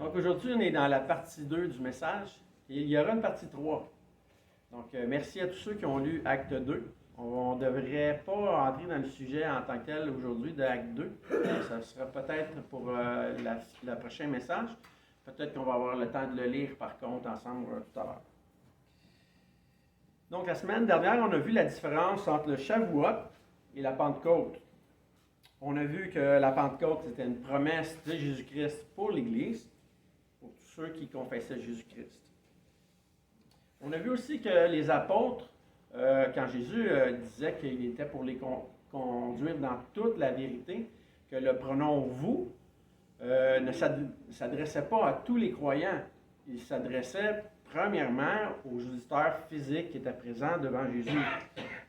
Donc aujourd'hui, on est dans la partie 2 du message et il y aura une partie 3. Donc merci à tous ceux qui ont lu Acte 2. On ne devrait pas entrer dans le sujet en tant que tel aujourd'hui de Acte 2. Ça sera peut-être pour le prochain message. Peut-être qu'on va avoir le temps de le lire par contre ensemble tout à l'heure. Donc la semaine dernière, on a vu la différence entre le Shavuot et la Pentecôte. On a vu que la Pentecôte, c'était une promesse de Jésus-Christ pour l'Église, pour tous ceux qui confessaient Jésus-Christ. On a vu aussi que les apôtres, quand Jésus disait qu'il était pour les conduire dans toute la vérité, que le pronom « vous » ne s'adressait pas à tous les croyants. Il s'adressait premièrement aux auditeurs physiques qui étaient présents devant Jésus.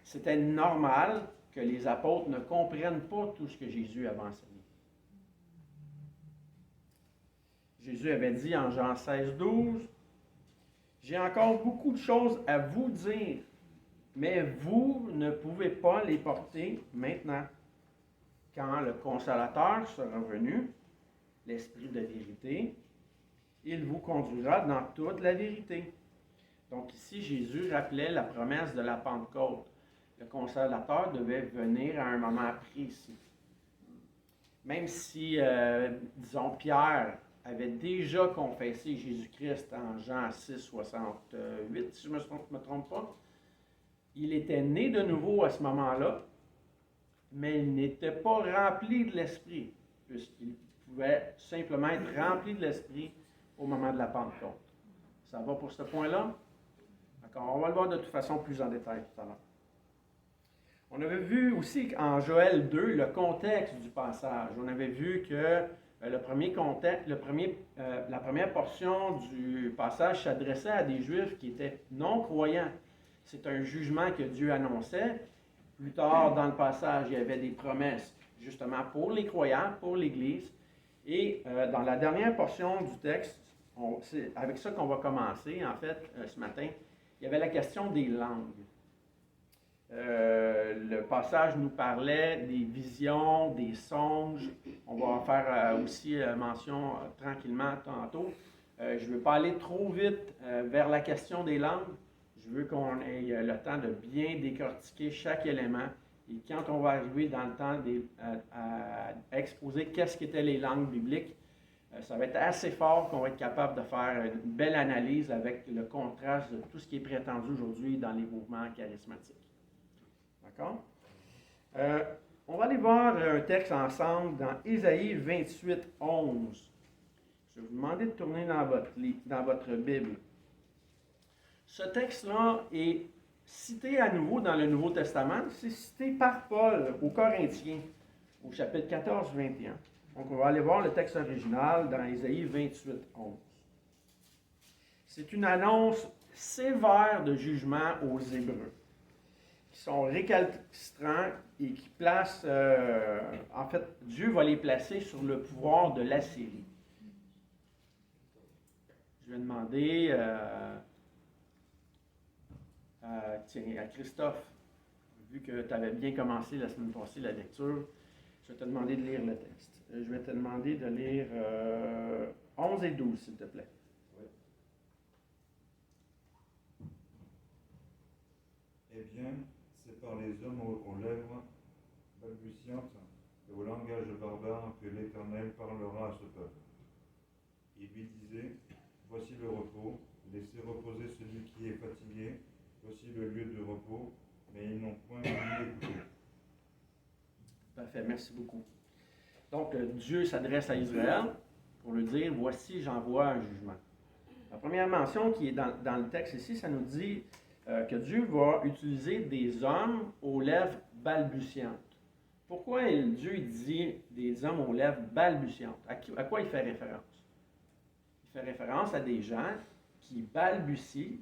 C'était normal que les apôtres ne comprennent pas tout ce que Jésus avait enseigné. Jésus avait dit en Jean 16:12, « J'ai encore beaucoup de choses à vous dire, mais vous ne pouvez pas les porter maintenant. Quand le Consolateur sera venu, l'Esprit de vérité, il vous conduira dans toute la vérité. » Donc ici, Jésus rappelait la promesse de la Pentecôte. Le Consolateur devait venir à un moment précis. Même si, disons, Pierre avait déjà confessé Jésus-Christ en Jean 6, 68, si je ne me trompe pas, il était né de nouveau à ce moment-là, mais il n'était pas rempli de l'Esprit, puisqu'il pouvait simplement être rempli de l'Esprit au moment de la Pentecôte. Ça va pour ce point-là? D'accord, on va le voir de toute façon plus en détail tout à l'heure. On avait vu aussi en Joël 2 le contexte du passage. On avait vu que la première portion du passage s'adressait à des Juifs qui étaient non-croyants. C'est un jugement que Dieu annonçait. Plus tard dans le passage, il y avait des promesses justement pour les croyants, pour l'Église. Et dans la dernière portion du texte, c'est avec ça qu'on va commencer en fait ce matin, il y avait la question des langues. Le passage nous parlait des visions, des songes. On va en faire aussi mention tranquillement tantôt. Je ne veux pas aller trop vite vers la question des langues. Je veux qu'on ait le temps de bien décortiquer chaque élément. Et quand on va arriver dans le temps à exposer qu'est-ce qu'étaient les langues bibliques, ça va être assez fort qu'on va être capable de faire une belle analyse avec le contraste de tout ce qui est prétendu aujourd'hui dans les mouvements charismatiques. D'accord? On va aller voir un texte ensemble dans Ésaïe 28, 11. Je vais vous demander de tourner dans votre Bible. Ce texte-là est cité à nouveau dans le Nouveau Testament. C'est cité par Paul aux Corinthiens, au chapitre 14, 21. Donc, on va aller voir le texte original dans Ésaïe 28, 11. C'est une annonce sévère de jugement aux Hébreux, qui sont récalcitrants et qui placent, en fait, Dieu va les placer sur le pouvoir de l'Assyrie. Je vais demander à Christophe, vu que tu avais bien commencé la semaine passée la lecture, je vais te demander de lire le texte. Je vais te demander de lire 11 et 12, s'il te plaît. Oui. Eh bien, c'est par les hommes aux lèvres balbutiantes et au langage barbare que l'Éternel parlera à ce peuple. Il lui disait, voici le repos, laissez reposer celui qui est fatigué, voici le lieu de repos, mais ils n'ont point voulu écouter. Parfait, merci beaucoup. Donc, Dieu s'adresse à Israël pour lui dire, voici, j'envoie un jugement. La première mention qui est dans le texte ici, ça nous dit que Dieu va utiliser des hommes aux lèvres balbutiantes. Pourquoi Dieu dit des hommes aux lèvres balbutiantes? À quoi il fait référence? Il fait référence à des gens qui balbutient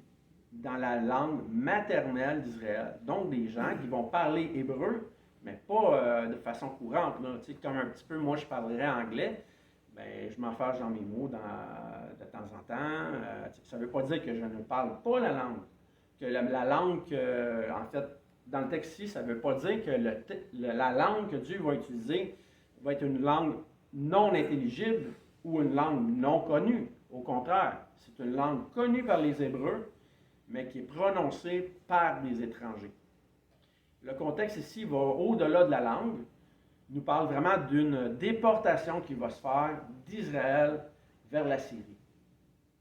dans la langue maternelle d'Israël. Donc, des gens qui vont parler hébreu, mais pas de façon courante. Là. Tu sais, comme un petit peu, moi, je parlerais anglais, bien, je m'en fâche dans mes mots de temps en temps. Ça ne veut pas dire que je ne parle pas la langue. Que la langue, en fait, dans le texte ici, ça ne veut pas dire que la langue que Dieu va utiliser va être une langue non intelligible, ou une langue non connue. Au contraire, c'est une langue connue par les Hébreux, mais qui est prononcée par des étrangers. Le contexte ici va au-delà de la langue, nous parle vraiment d'une déportation qui va se faire d'Israël vers la Syrie.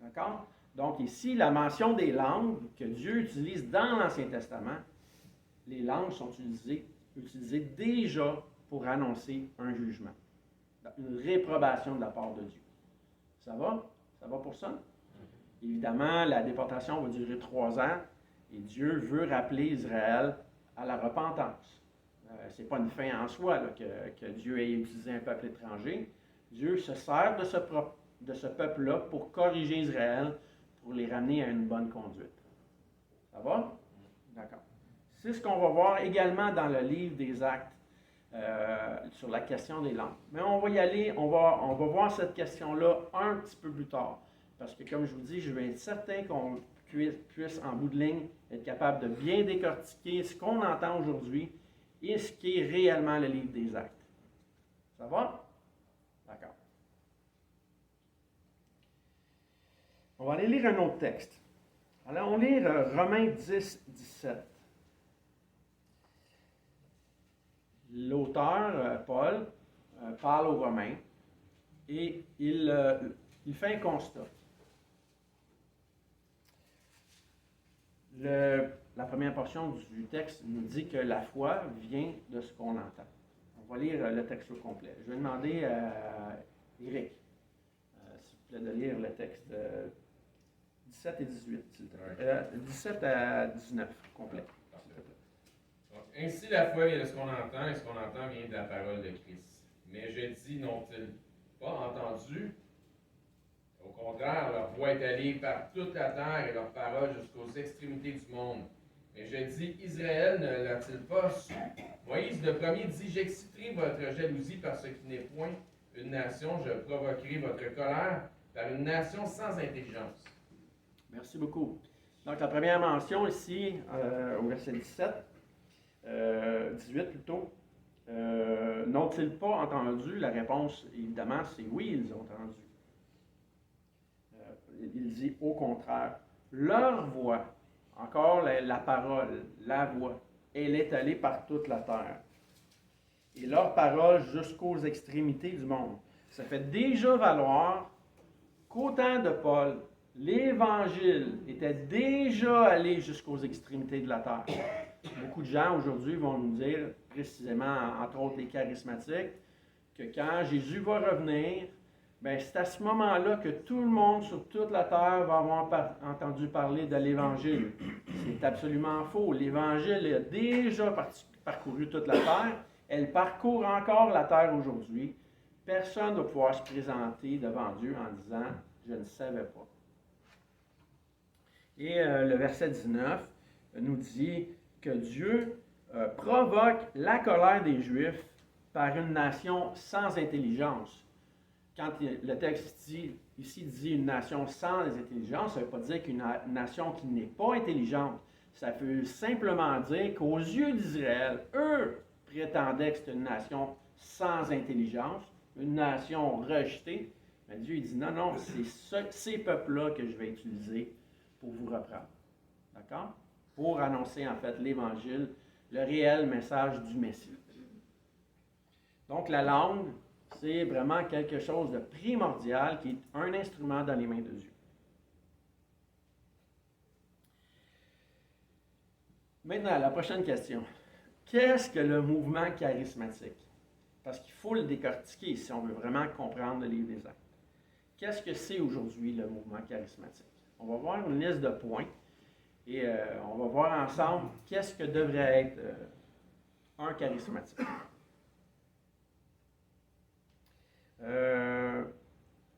D'accord? Donc ici, la mention des langues que Dieu utilise dans l'Ancien Testament, les langues sont utilisées déjà pour annoncer un jugement, une réprobation de la part de Dieu. Ça va? Ça va pour ça? Évidemment, la déportation va durer 3 ans et Dieu veut rappeler Israël à la repentance. Ce n'est pas une fin en soi là, que Dieu ait utilisé un peuple étranger. Dieu se sert de ce peuple-là pour corriger Israël, pour les ramener à une bonne conduite. Ça va? D'accord. C'est ce qu'on va voir également dans le livre des Actes sur la question des langues. Mais on va y aller, on va voir cette question-là un petit peu plus tard. Parce que comme je vous dis, je vais être certain qu'on puisse en bout de ligne être capable de bien décortiquer ce qu'on entend aujourd'hui et ce qui est réellement le livre des Actes. Ça va? D'accord. On va aller lire un autre texte. Alors, on lit Romains 10, 17. L'auteur, Paul, parle aux Romains et il fait un constat. La première portion du texte nous dit que la foi vient de ce qu'on entend. On va lire le texte au complet. Je vais demander à Éric, s'il vous plaît, de lire le texte 17 et 18, s'il te plaît. 17 à 19, complet. Donc, ainsi la foi vient de ce qu'on entend, et ce qu'on entend vient de la parole de Christ. Mais je dis, n'ont-ils pas entendu? Au contraire, leur voix est allée par toute la terre et leur parole jusqu'aux extrémités du monde. Mais je dis, Israël ne l'a-t-il pas su? Moïse le premier dit, j'exciterai votre jalousie par ce qui n'est point une nation, je provoquerai votre colère par une nation sans intelligence. Merci beaucoup. Donc, la première mention ici, au verset 18 plutôt, n'ont-ils pas entendu? La réponse, évidemment, c'est oui, ils ont entendu. Il dit au contraire, leur voix, encore la parole, la voix, elle est allée par toute la terre. Et leur parole jusqu'aux extrémités du monde. Ça fait déjà valoir qu'au temps de Paul, l'Évangile était déjà allé jusqu'aux extrémités de la terre. Beaucoup de gens aujourd'hui vont nous dire, précisément, entre autres les charismatiques, que quand Jésus va revenir, bien, c'est à ce moment-là que tout le monde sur toute la terre va avoir entendu parler de l'Évangile. C'est absolument faux. L'Évangile a déjà parcouru toute la terre. Elle parcourt encore la terre aujourd'hui. Personne ne va pouvoir se présenter devant Dieu en disant « Je ne savais pas ». Et le verset 19 nous dit que Dieu provoque la colère des Juifs par une nation sans intelligence. Quand le texte ici dit une nation sans intelligence, ça ne veut pas dire qu'une nation qui n'est pas intelligente. Ça veut simplement dire qu'aux yeux d'Israël, eux prétendaient que c'était une nation sans intelligence, une nation rejetée. Mais Dieu dit non, non, c'est ces peuples-là que je vais utiliser pour vous reprendre. D'accord? Pour annoncer en fait l'Évangile, le réel message du Messie. Donc la langue, c'est vraiment quelque chose de primordial qui est un instrument dans les mains de Dieu. Maintenant, la prochaine question. Qu'est-ce que le mouvement charismatique? Parce qu'il faut le décortiquer si on veut vraiment comprendre le livre des Actes. Qu'est-ce que c'est aujourd'hui le mouvement charismatique? On va voir une liste de points et on va voir ensemble qu'est-ce que devrait être un charismatique.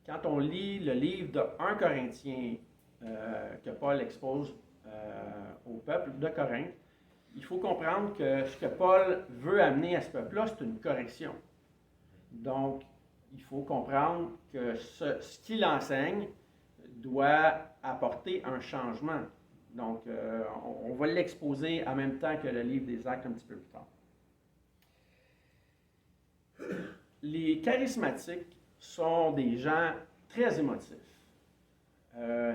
Quand on lit le livre de 1 Corinthiens que Paul expose au peuple de Corinthe, il faut comprendre que ce que Paul veut amener à ce peuple-là, c'est une correction. Donc, il faut comprendre que ce qu'il enseigne doit apporter un changement. Donc, on va l'exposer en même temps que le livre des Actes un petit peu plus tard. Les charismatiques sont des gens très émotifs.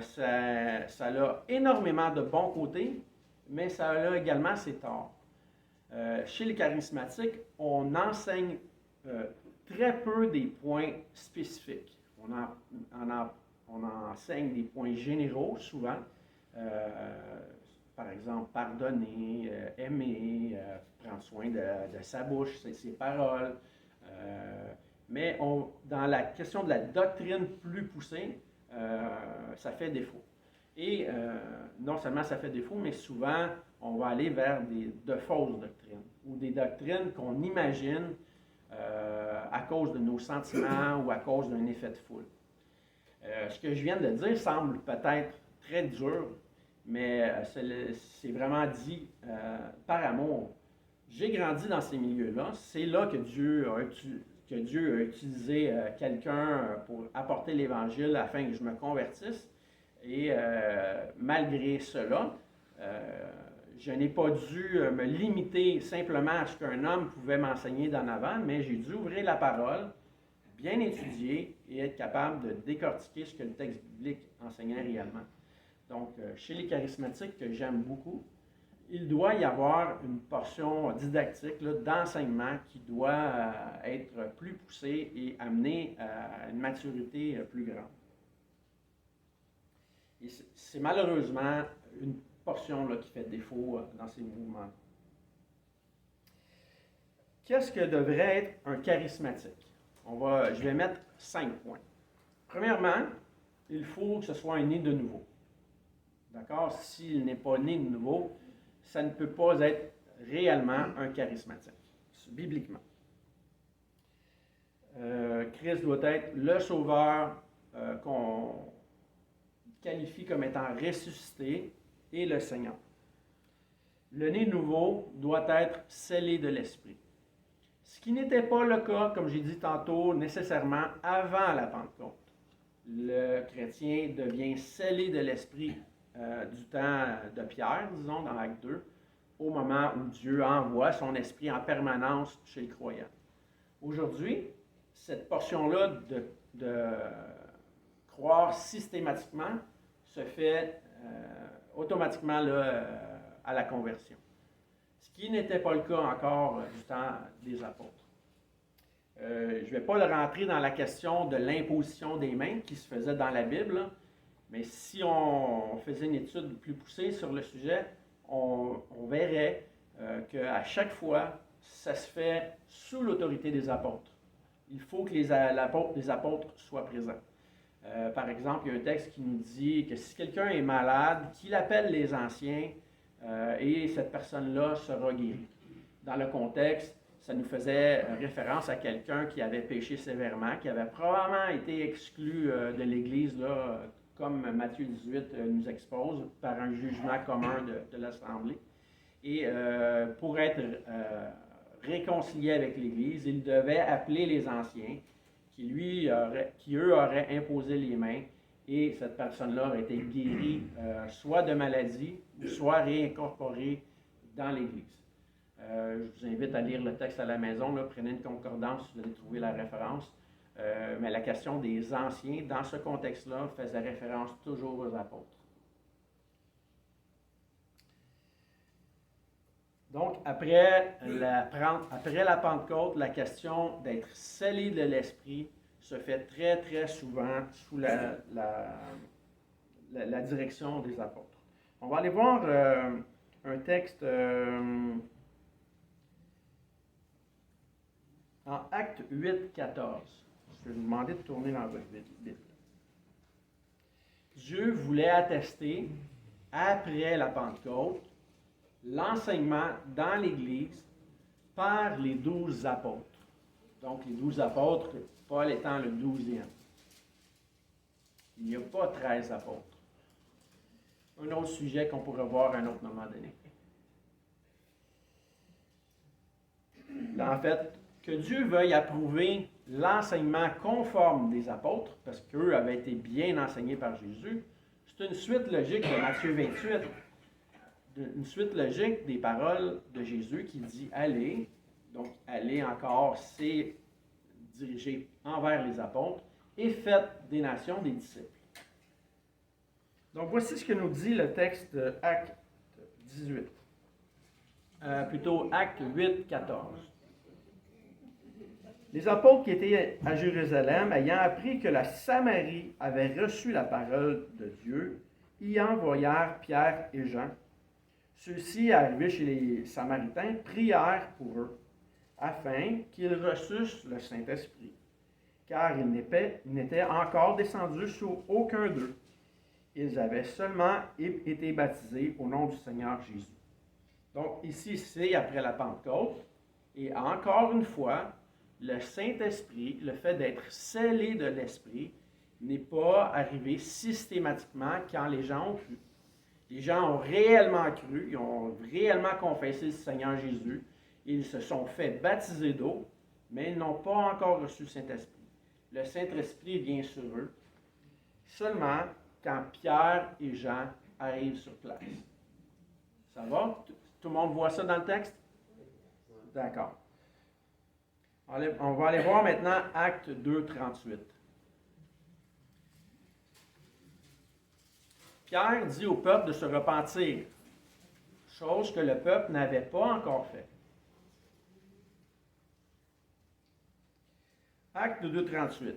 Ça a énormément de bons côtés, mais ça a également ses torts. Chez les charismatiques, on enseigne très peu des points spécifiques. On enseigne des points généraux souvent. Par exemple, pardonner, aimer, prendre soin de sa bouche, ses paroles. Mais dans la question de la doctrine plus poussée, ça fait défaut. Et non seulement ça fait défaut, mais souvent, on va aller vers de fausses doctrines ou des doctrines qu'on imagine à cause de nos sentiments ou à cause d'un effet de foule. Ce que je viens de dire semble peut-être très dur, mais c'est vraiment dit par amour. J'ai grandi dans ces milieux-là. C'est là que Dieu a utilisé quelqu'un pour apporter l'Évangile afin que je me convertisse. Et malgré cela, je n'ai pas dû me limiter simplement à ce qu'un homme pouvait m'enseigner d'en avant, mais j'ai dû ouvrir la parole, bien étudier et être capable de décortiquer ce que le texte biblique enseignait réellement. Donc, chez les charismatiques, que j'aime beaucoup, il doit y avoir une portion didactique d'enseignement qui doit être plus poussée et amener à une maturité plus grande. Et c'est malheureusement une portion qui fait défaut dans ces mouvements. Qu'est-ce que devrait être un charismatique? Je vais mettre 5 points. Premièrement, il faut que ce soit un né de nouveau. D'accord? S'il n'est pas né de nouveau, ça ne peut pas être réellement un charismatique, bibliquement. Christ doit être le sauveur qu'on qualifie comme étant ressuscité et le Seigneur. Le né nouveau doit être scellé de l'Esprit. Ce qui n'était pas le cas, comme j'ai dit tantôt, nécessairement avant la Pentecôte. Le chrétien devient scellé de l'Esprit du temps de Pierre, disons, dans l'Acte 2, au moment où Dieu envoie son Esprit en permanence chez le croyant. Aujourd'hui, cette portion-là de croire systématiquement se fait automatiquement à la conversion. Ce qui n'était pas le cas encore du temps des apôtres. Je ne vais pas le rentrer dans la question de l'imposition des mains qui se faisait dans la Bible, mais si on faisait une étude plus poussée sur le sujet, on verrait qu'à chaque fois, ça se fait sous l'autorité des apôtres. Il faut que les apôtres soient présents. Par exemple, il y a un texte qui nous dit que si quelqu'un est malade, qu'il appelle les anciens et cette personne-là sera guérie. Dans le contexte, ça nous faisait référence à quelqu'un qui avait péché sévèrement, qui avait probablement été exclu de l'Église, comme Matthieu 18 nous expose, par un jugement commun de l'Assemblée. Et pour être réconcilié avec l'Église, il devait appeler les anciens, qui eux auraient imposé les mains, et cette personne-là aurait été guérie soit de maladie, soit réincorporée dans l'Église. Je vous invite à lire le texte à la maison, prenez une concordance, vous allez trouver la référence. Mais la question des anciens, dans ce contexte-là, faisait référence toujours aux apôtres. Donc, après la Pentecôte, la question d'être scellé de l'Esprit se fait très, très souvent sous la direction des apôtres. On va aller voir un texte en Actes 8, 14. Je vais vous demander de tourner dans votre Bible. Dieu voulait attester, après la Pentecôte, l'enseignement dans l'Église par les 12 apôtres. Donc, les 12 apôtres, Paul étant le 12e. Il n'y a pas 13 apôtres. Un autre sujet qu'on pourrait voir à un autre moment donné. En fait, que Dieu veuille approuver l'enseignement conforme des apôtres, parce qu'eux avaient été bien enseignés par Jésus, c'est une suite logique de Matthieu 28, une suite logique des paroles de Jésus qui dit « allez ». Donc, aller encore, c'est dirigé envers les apôtres, et faites des nations des disciples. Donc voici ce que nous dit le texte de Acte 18. Plutôt Acte 8, 14. Les apôtres qui étaient à Jérusalem, ayant appris que la Samarie avait reçu la parole de Dieu, y envoyèrent Pierre et Jean. Ceux-ci, arrivés chez les Samaritains, prièrent pour eux, afin qu'ils reçussent le Saint-Esprit, car ils n'étaient encore descendus sur aucun d'eux. Ils avaient seulement été baptisés au nom du Seigneur Jésus. Donc ici, c'est après la Pentecôte, et encore une fois, le Saint-Esprit, le fait d'être scellé de l'Esprit, n'est pas arrivé systématiquement quand les gens ont cru. Les gens ont réellement cru, ils ont réellement confessé le Seigneur Jésus, ils se sont fait baptiser d'eau, mais ils n'ont pas encore reçu le Saint-Esprit. Le Saint-Esprit vient sur eux seulement quand Pierre et Jean arrivent sur place. Ça va? Tout le monde voit ça dans le texte? D'accord. On va aller voir maintenant Acte 2, 38. Pierre dit au peuple de se repentir, chose que le peuple n'avait pas encore fait. Acte 2, 38.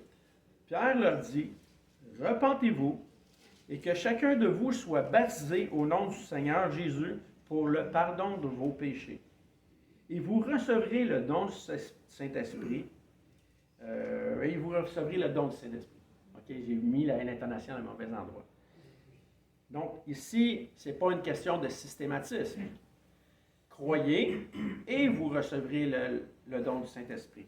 Pierre leur dit, « Repentez-vous et que chacun de vous soit baptisé au nom du Seigneur Jésus pour le pardon de vos péchés. Et vous recevrez le don du Saint-Esprit. » Et vous recevrez le don du Saint-Esprit. OK, j'ai mis l'intonation à un mauvais endroit. Donc, ici, ce n'est pas une question de systématisme. Croyez et vous recevrez le don du Saint-Esprit.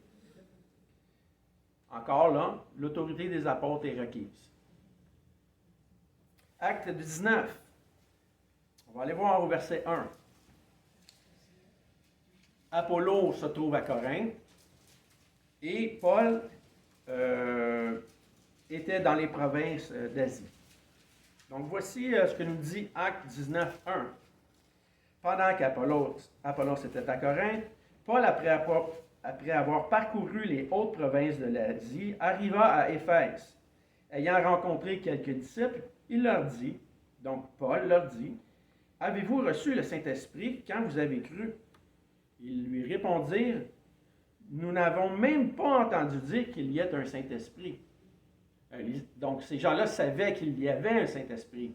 Encore là, l'autorité des apôtres est requise. Acte 19. On va aller voir au verset 1. Apollo se trouve à Corinthe et Paul était dans les provinces d'Asie. Donc voici ce que nous dit Acte 19, 1. Pendant qu'Apollos était à Corinthe, Paul, après avoir parcouru les hautes provinces de l'Asie, arriva à Éphèse. Ayant rencontré quelques disciples, il leur dit, donc Paul leur dit, « Avez-vous reçu le Saint-Esprit quand vous avez cru? » Ils lui répondirent, « Nous n'avons même pas entendu dire qu'il y ait un Saint-Esprit. » Donc, ces gens-là savaient qu'il y avait un Saint-Esprit,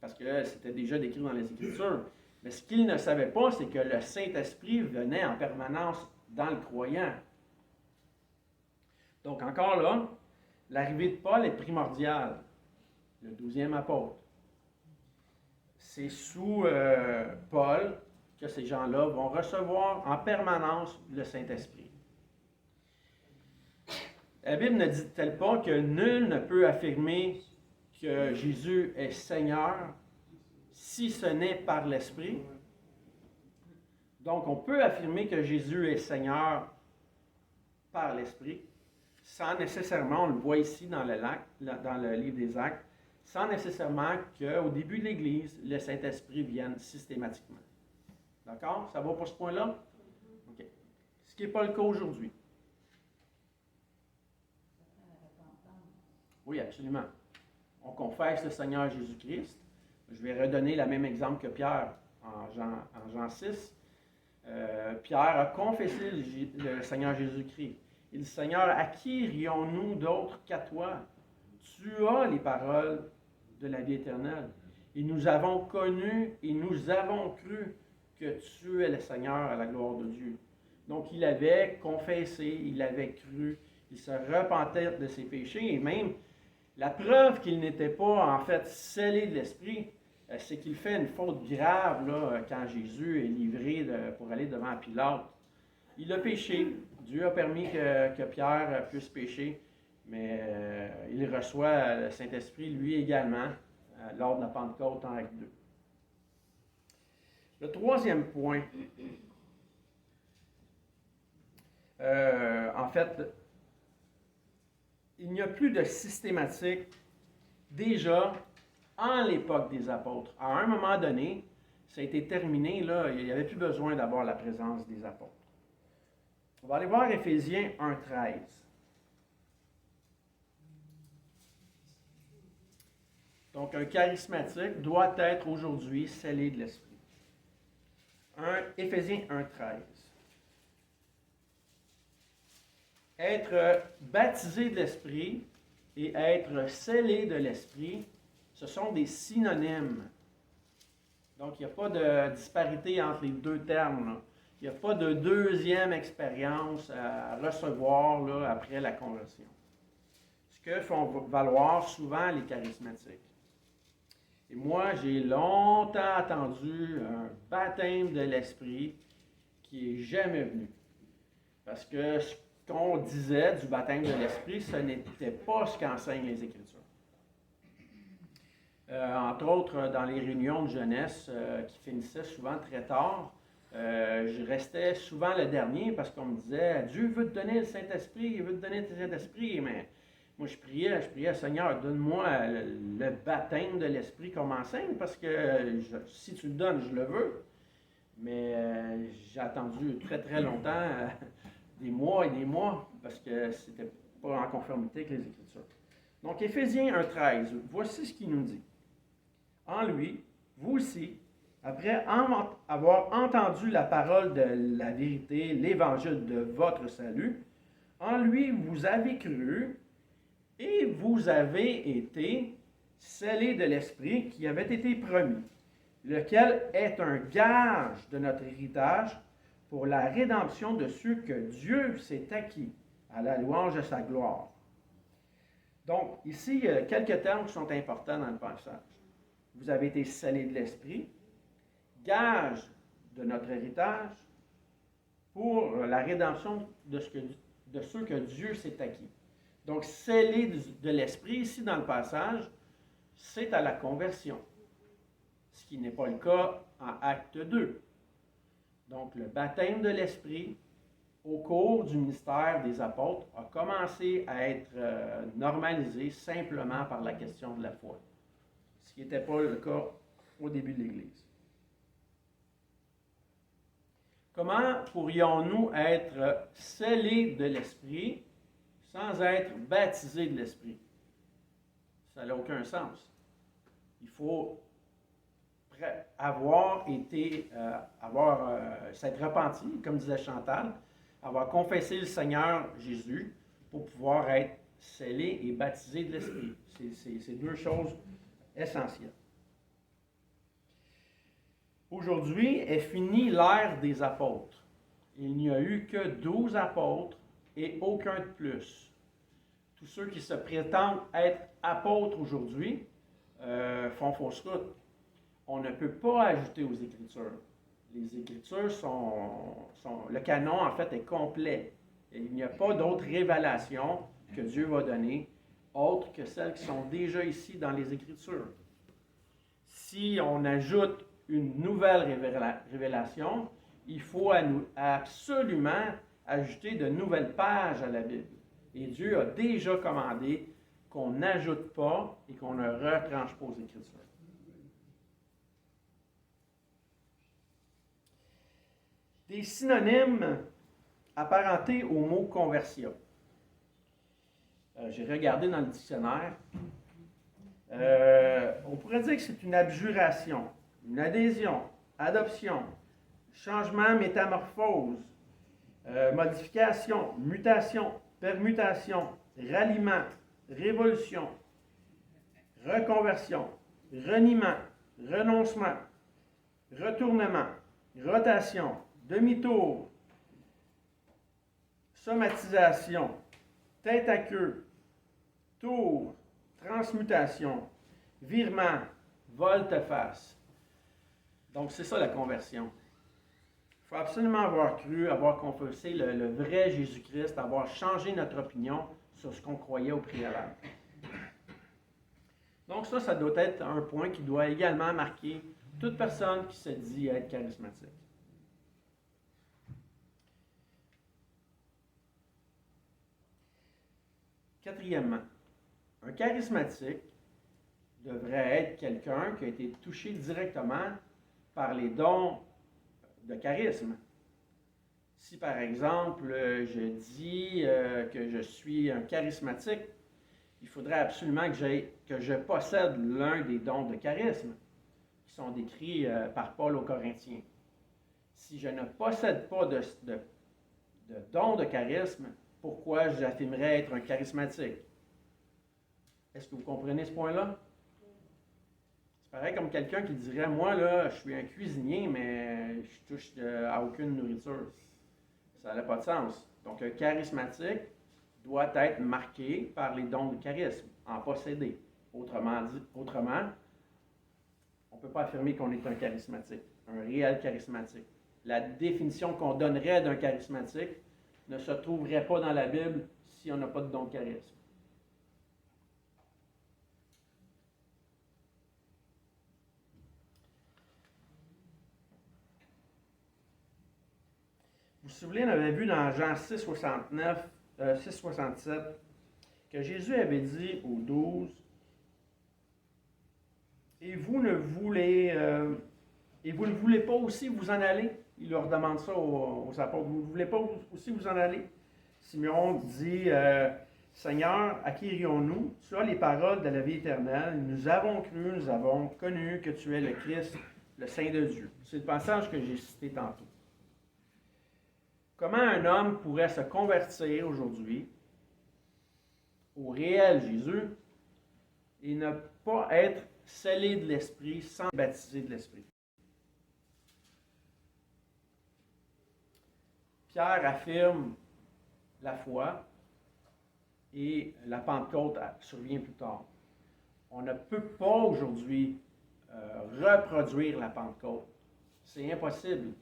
parce que c'était déjà décrit dans les Écritures. Mais ce qu'ils ne savaient pas, c'est que le Saint-Esprit venait en permanence dans le croyant. Donc, encore là, l'arrivée de Paul est primordiale, le 12e apôtre. C'est sous Paul que ces gens-là vont recevoir en permanence le Saint-Esprit. La Bible ne dit-elle pas que nul ne peut affirmer que Jésus est Seigneur si ce n'est par l'Esprit? Donc, on peut affirmer que Jésus est Seigneur par l'Esprit, sans nécessairement, on le voit ici dans le livre des Actes, sans nécessairement qu'au début de l'Église, le Saint-Esprit vienne systématiquement. D'accord? Ça va pour ce point-là? OK. Ce qui n'est pas le cas aujourd'hui. Oui, absolument. On confesse le Seigneur Jésus-Christ. Je vais redonner le même exemple que Pierre en Jean 6. Pierre a confessé le Seigneur Jésus-Christ. Il dit, Seigneur, à qui irions-nous d'autre qu'à toi? Tu as les paroles de la vie éternelle. Et nous avons connu et nous avons cru que tu es le Seigneur à la gloire de Dieu. Donc, il avait confessé, il avait cru, il se repentait de ses péchés et même la preuve qu'il n'était pas en fait scellé de l'Esprit, c'est qu'il fait une faute grave là, quand Jésus est livré pour aller devant Pilate. Il a péché. Dieu a permis que Pierre puisse pécher, mais il reçoit le Saint-Esprit lui également lors de la Pentecôte en Acte 2. Le troisième point, en fait, il n'y a plus de systématique déjà en l'époque des apôtres. À un moment donné, ça a été terminé, là, il n'y avait plus besoin d'avoir la présence des apôtres. On va aller voir Éphésiens 1,13. Donc, un charismatique doit être aujourd'hui scellé de l'Esprit. Éphésiens 1,13. Être baptisé de l'Esprit et être scellé de l'Esprit, ce sont des synonymes. Donc, il n'y a pas de disparité entre les deux termes, là. Il n'y a pas de deuxième expérience à recevoir là, après la conversion. Ce que font valoir souvent les charismatiques. Et moi, j'ai longtemps attendu un baptême de l'Esprit qui n'est jamais venu. Parce que ce qu'on disait du baptême de l'Esprit, ce n'était pas ce qu'enseignent les Écritures. Entre autres, dans les réunions de jeunesse qui finissaient souvent très tard, je restais souvent le dernier parce qu'on me disait « Dieu veut te donner le Saint-Esprit, il veut te donner le Saint-Esprit. » Mais moi, je priais « Seigneur, donne-moi le baptême de l'Esprit qu'on m'enseigne parce que si tu le donnes, je le veux. » Mais j'ai attendu très, très longtemps, des mois et des mois, parce que c'était pas en conformité avec les Écritures. Donc, Éphésiens 1,13, voici ce qu'il nous dit. En lui, vous aussi, après avoir entendu la parole de la vérité, l'évangile de votre salut, en lui vous avez cru et vous avez été scellés de l'Esprit qui avait été promis, lequel est un gage de notre héritage pour la rédemption de ceux que Dieu s'est acquis à la louange de sa gloire. Donc, ici, il y a quelques termes qui sont importants dans le passage. Vous avez été scellés de l'Esprit, gage de notre héritage pour la rédemption de ceux que Dieu s'est acquis. Donc, scellés de l'Esprit, ici dans le passage, c'est à la conversion, ce qui n'est pas le cas en Acte 2. Donc, le baptême de l'Esprit, au cours du ministère des apôtres, a commencé à être normalisé simplement par la question de la foi, ce qui n'était pas le cas au début de l'Église. Comment pourrions-nous être scellés de l'Esprit sans être baptisés de l'Esprit? Ça n'a aucun sens. Il faut s'être repenti, comme disait Chantal, avoir confessé le Seigneur Jésus pour pouvoir être scellé et baptisé de l'Esprit. C'est deux choses essentielles. Aujourd'hui est finie l'ère des apôtres. Il n'y a eu que 12 apôtres et aucun de plus. Tous ceux qui se prétendent être apôtres aujourd'hui font fausse route. On ne peut pas ajouter aux Écritures. Les Écritures le canon, en fait, est complet. Et il n'y a pas d'autres révélations que Dieu va donner, autres que celles qui sont déjà ici dans les Écritures. Si on ajoute une nouvelle révélation, il faut absolument ajouter de nouvelles pages à la Bible. Et Dieu a déjà commandé qu'on n'ajoute pas et qu'on ne retranche pas aux Écritures. Des synonymes apparentés au mot conversion. J'ai regardé dans le dictionnaire. On pourrait dire que c'est une abjuration, une adhésion, adoption, changement, métamorphose, modification, mutation, permutation, ralliement, révolution, reconversion, reniement, renoncement, retournement, rotation, demi-tour, somatisation, tête à queue, tour, transmutation, virement, volte-face. Donc, c'est ça la conversion. Il faut absolument avoir cru, avoir confessé le vrai Jésus-Christ, avoir changé notre opinion sur ce qu'on croyait au préalable. Donc ça doit être un point qui doit également marquer toute personne qui se dit être charismatique. Quatrièmement, un charismatique devrait être quelqu'un qui a été touché directement par les dons de charisme. Si par exemple je dis que je suis un charismatique, il faudrait absolument que je possède l'un des dons de charisme qui sont décrits par Paul aux Corinthiens. Si je ne possède pas de don de charisme, pourquoi j'affirmerais être un charismatique? Est-ce que vous comprenez ce point-là? C'est pareil comme quelqu'un qui dirait, moi, là, je suis un cuisinier, mais je touche à aucune nourriture. Ça n'a pas de sens. Donc, un charismatique doit être marqué par les dons de charisme, en posséder. Autrement, on ne peut pas affirmer qu'on est un charismatique, un réel charismatique. La définition qu'on donnerait d'un charismatique ne se trouverait pas dans la Bible si on n'a pas de don de charisme. Vous vous souvenez, on avait vu dans Jean 6,67 que Jésus avait dit aux 12, et vous ne voulez pas aussi vous en aller? Il leur demande ça aux apôtres. Vous ne voulez pas aussi vous en aller? Simeon dit, Seigneur, à qui irions-nous? Tu as les paroles de la vie éternelle. Nous avons cru, nous avons connu que tu es le Christ, le Saint de Dieu. C'est le passage que j'ai cité tantôt. Comment un homme pourrait se convertir aujourd'hui au réel Jésus et ne pas être scellé de l'Esprit sans baptiser de l'Esprit? Pierre affirme la foi et la Pentecôte survient plus tard. On ne peut pas aujourd'hui reproduire la Pentecôte. C'est impossible.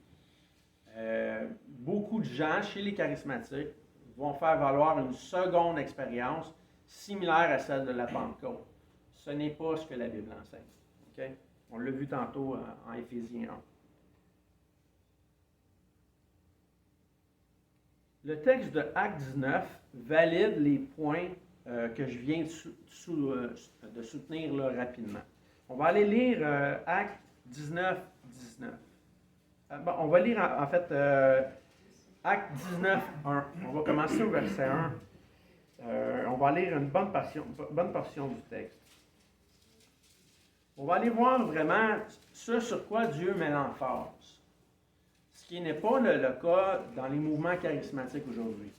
Beaucoup de gens chez les charismatiques vont faire valoir une seconde expérience similaire à celle de la Pentecôte. Ce n'est pas ce que la Bible enseigne. Okay? On l'a vu tantôt en Éphésiens 1. Le texte de Acte 19 valide les points que je viens de soutenir là, rapidement. On va aller lire Acte 19, 19. On va lire en fait Acte 19, 1. On va commencer au verset 1. On va lire une bonne portion du texte. On va aller voir vraiment ce sur quoi Dieu met l'emphase. Ce qui n'est pas le cas dans les mouvements charismatiques aujourd'hui.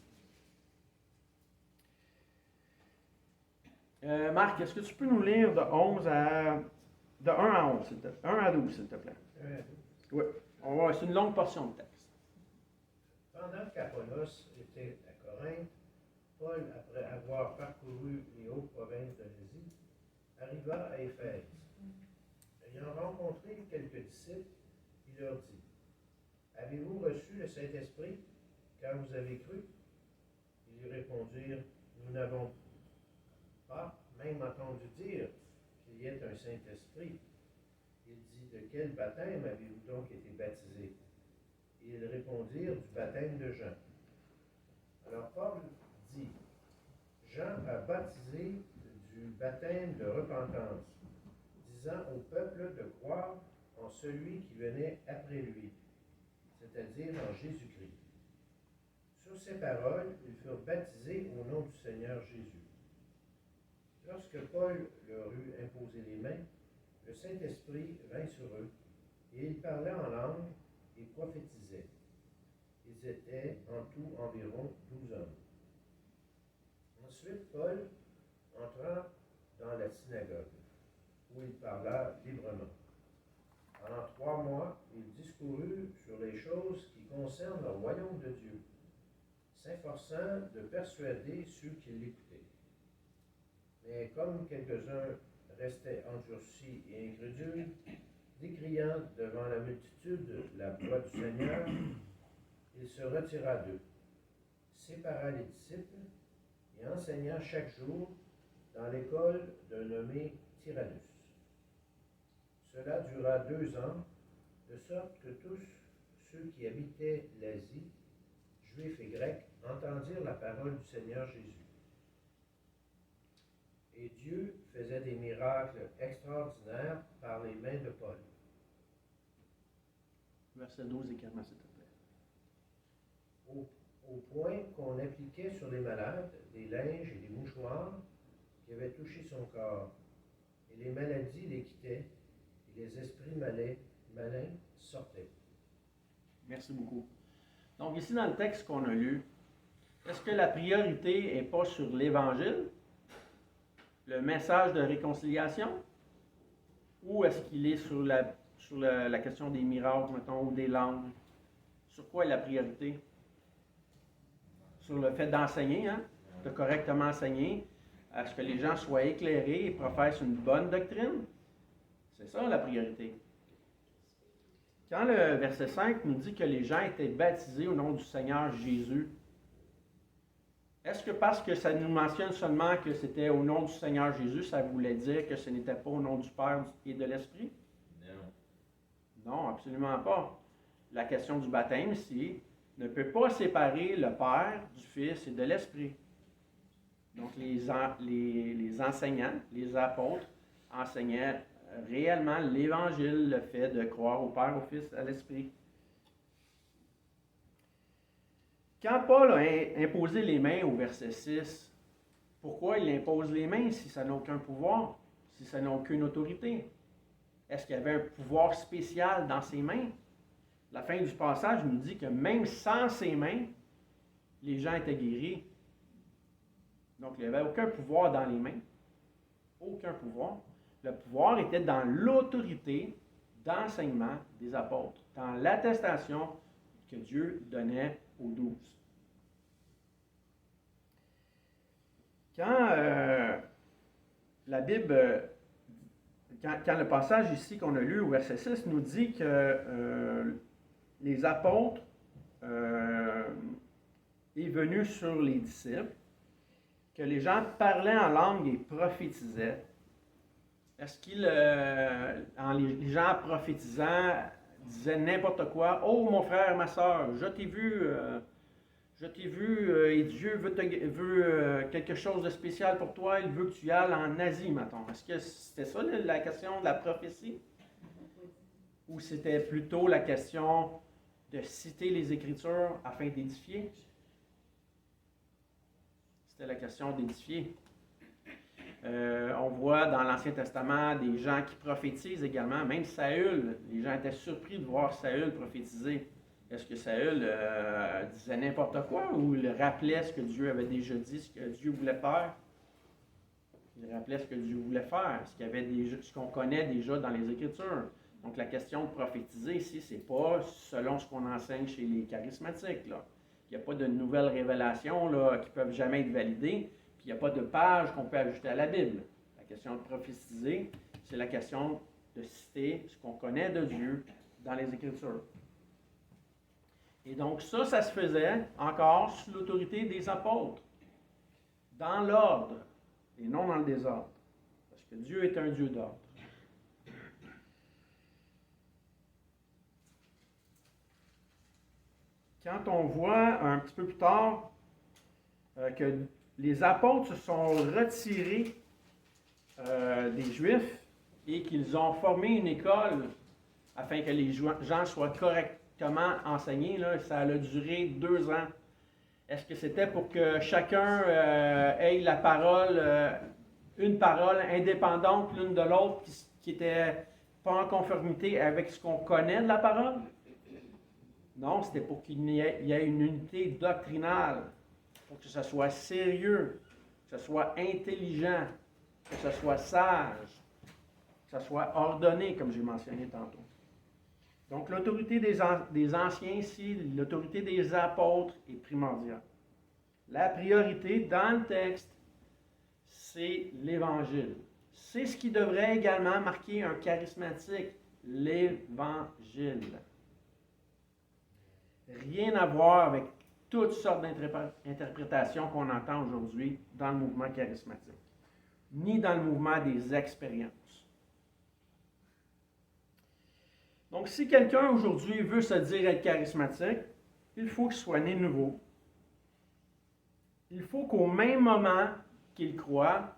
Marc, est-ce que tu peux nous lire de 1 à 11, 1 à 12, s'il te plaît? Oui. C'est une longue portion de texte. Pendant qu'Apollos était à Corinthe, Paul, après avoir parcouru les hautes provinces de l'Asie, arriva à Éphèse. Ayant rencontré quelques disciples, il leur dit, « Avez-vous reçu le Saint-Esprit quand vous avez cru? » Ils lui répondirent, « Nous n'avons pas même entendu dire qu'il y ait un Saint-Esprit. » Il dit, « De quel baptême avez-vous donc été baptisés? » Ils répondirent, « Du baptême de Jean. » Alors Paul dit, « Jean a baptisé du baptême de repentance, disant au peuple de croire en celui qui venait après lui, c'est-à-dire en Jésus-Christ. » Sur ces paroles, ils furent baptisés au nom du Seigneur Jésus. Lorsque Paul leur eut imposé les mains, le Saint-Esprit vint sur eux, et ils parlaient en langue et prophétisaient. Ils étaient en tout environ 12 hommes. Ensuite, Paul entra dans la synagogue, où il parla librement. Pendant 3 mois, il discourut sur les choses qui concernent le royaume de Dieu, s'efforçant de persuader ceux qui l'écoutaient. Mais comme quelques-uns restaient endurcis et incrédules, décriant devant la multitude la voix du Seigneur, il se retira d'eux, sépara les disciples et enseigna chaque jour dans l'école d'un nommé Tyrannus. Cela dura 2 ans, de sorte que tous ceux qui habitaient l'Asie, juifs et grecs, entendirent la parole du Seigneur Jésus. Et Dieu faisait des miracles extraordinaires par les mains de Paul. Verset 12 et 15, s'il te plaît. au point qu'on appliquait sur les malades des linges et des mouchoirs qui avaient touché son corps. Et les maladies les quittaient et les esprits malins sortaient. Merci beaucoup. Donc ici dans le texte qu'on a lu, est-ce que la priorité n'est pas sur l'Évangile, le message de réconciliation, ou est-ce qu'il est sur la question des miracles, mettons, ou des langues? Sur quoi est la priorité? Sur le fait d'enseigner, de correctement enseigner, à ce que les gens soient éclairés et professent une bonne doctrine? C'est ça la priorité. Quand le verset 5 nous dit que les gens étaient baptisés au nom du Seigneur Jésus, est-ce que parce que ça nous mentionne seulement que c'était au nom du Seigneur Jésus, ça voulait dire que ce n'était pas au nom du Père et de l'Esprit? Non. Non, absolument pas. La question du baptême ici ne peut pas séparer le Père, du Fils et de l'Esprit. Donc les enseignants, les apôtres, enseignaient réellement l'Évangile, le fait de croire au Père, au Fils, à l'Esprit. Quand Paul a imposé les mains au verset 6, pourquoi il impose les mains si ça n'a aucun pouvoir, si ça n'a aucune autorité? Est-ce qu'il y avait un pouvoir spécial dans ses mains? La fin du passage nous dit que même sans ses mains, les gens étaient guéris. Donc il n'y avait aucun pouvoir dans les mains. Aucun pouvoir. Le pouvoir était dans l'autorité d'enseignement des apôtres, dans l'attestation que Dieu donnait aux 12. Quand la Bible, quand le passage ici qu'on a lu au verset 6 nous dit que les apôtres est venu sur les disciples, que les gens parlaient en langue et prophétisaient, est-ce qu'ils, les gens prophétisant, disaient n'importe quoi? Oh, mon frère, ma soeur, je t'ai vu et Dieu veut quelque chose de spécial pour toi, il veut que tu ailles en Asie, mettons. Est-ce que c'était ça la question de la prophétie? Ou c'était plutôt la question de citer les Écritures afin d'édifier? C'était la question d'édifier. On voit dans l'Ancien Testament des gens qui prophétisent également, même Saül. Les gens étaient surpris de voir Saül prophétiser. Est-ce que Saül disait n'importe quoi ou il rappelait ce que Dieu avait déjà dit, ce que Dieu voulait faire? Il rappelait ce que Dieu voulait faire, ce qu'on connaît déjà dans les Écritures. Donc la question de prophétiser ici, ce n'est pas selon ce qu'on enseigne chez les charismatiques, là. Il n'y a pas de nouvelles révélations là, qui ne peuvent jamais être validées. Puis il n'y a pas de page qu'on peut ajouter à la Bible. La question de prophétiser, c'est la question de citer ce qu'on connaît de Dieu dans les Écritures. Et donc ça se faisait encore sous l'autorité des apôtres, dans l'ordre et non dans le désordre. Parce que Dieu est un Dieu d'ordre. Quand on voit un petit peu plus tard que les apôtres se sont retirés des Juifs et qu'ils ont formé une école afin que les gens soient correctement enseignés, là, ça a duré 2 ans. Est-ce que c'était pour que chacun ait la parole, une parole indépendante l'une de l'autre qui n'était pas en conformité avec ce qu'on connaît de la parole? Non, c'était pour qu'il y ait une unité doctrinale, pour que ce soit sérieux, que ce soit intelligent, que ce soit sage, que ce soit ordonné, comme j'ai mentionné tantôt. Donc, l'autorité des anciens ici, l'autorité des apôtres est primordiale. La priorité dans le texte, c'est l'Évangile. C'est ce qui devrait également marquer un charismatique, l'Évangile. Rien à voir avec toutes sortes d'interprétations qu'on entend aujourd'hui dans le mouvement charismatique, ni dans le mouvement des expériences. Donc, si quelqu'un aujourd'hui veut se dire être charismatique, il faut qu'il soit né nouveau. Il faut qu'au même moment qu'il croit,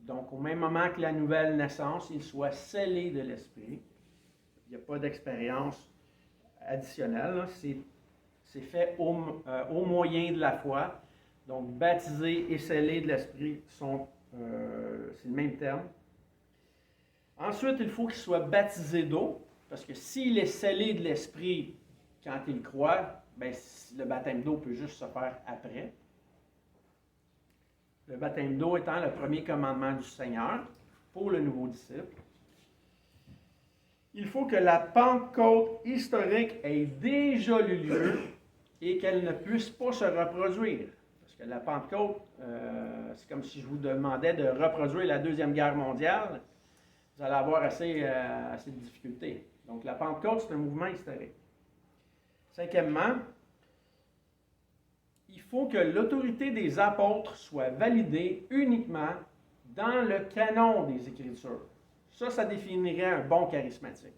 donc au même moment que la nouvelle naissance, il soit scellé de l'Esprit. Il n'y a pas d'expérience additionnelle, c'est fait au moyen de la foi. Donc, baptisé et scellé de l'Esprit c'est le même terme. Ensuite, il faut qu'il soit baptisé d'eau, parce que s'il est scellé de l'Esprit quand il croit, ben, le baptême d'eau peut juste se faire après. Le baptême d'eau étant le premier commandement du Seigneur pour le nouveau disciple. Il faut que la Pentecôte historique ait déjà eu lieu et qu'elle ne puisse pas se reproduire. Parce que la Pentecôte, c'est comme si je vous demandais de reproduire la Deuxième Guerre mondiale. Vous allez avoir assez de difficultés. Donc la Pentecôte, c'est un mouvement historique. Cinquièmement, il faut que l'autorité des apôtres soit validée uniquement dans le canon des Écritures. Ça définirait un bon charismatique.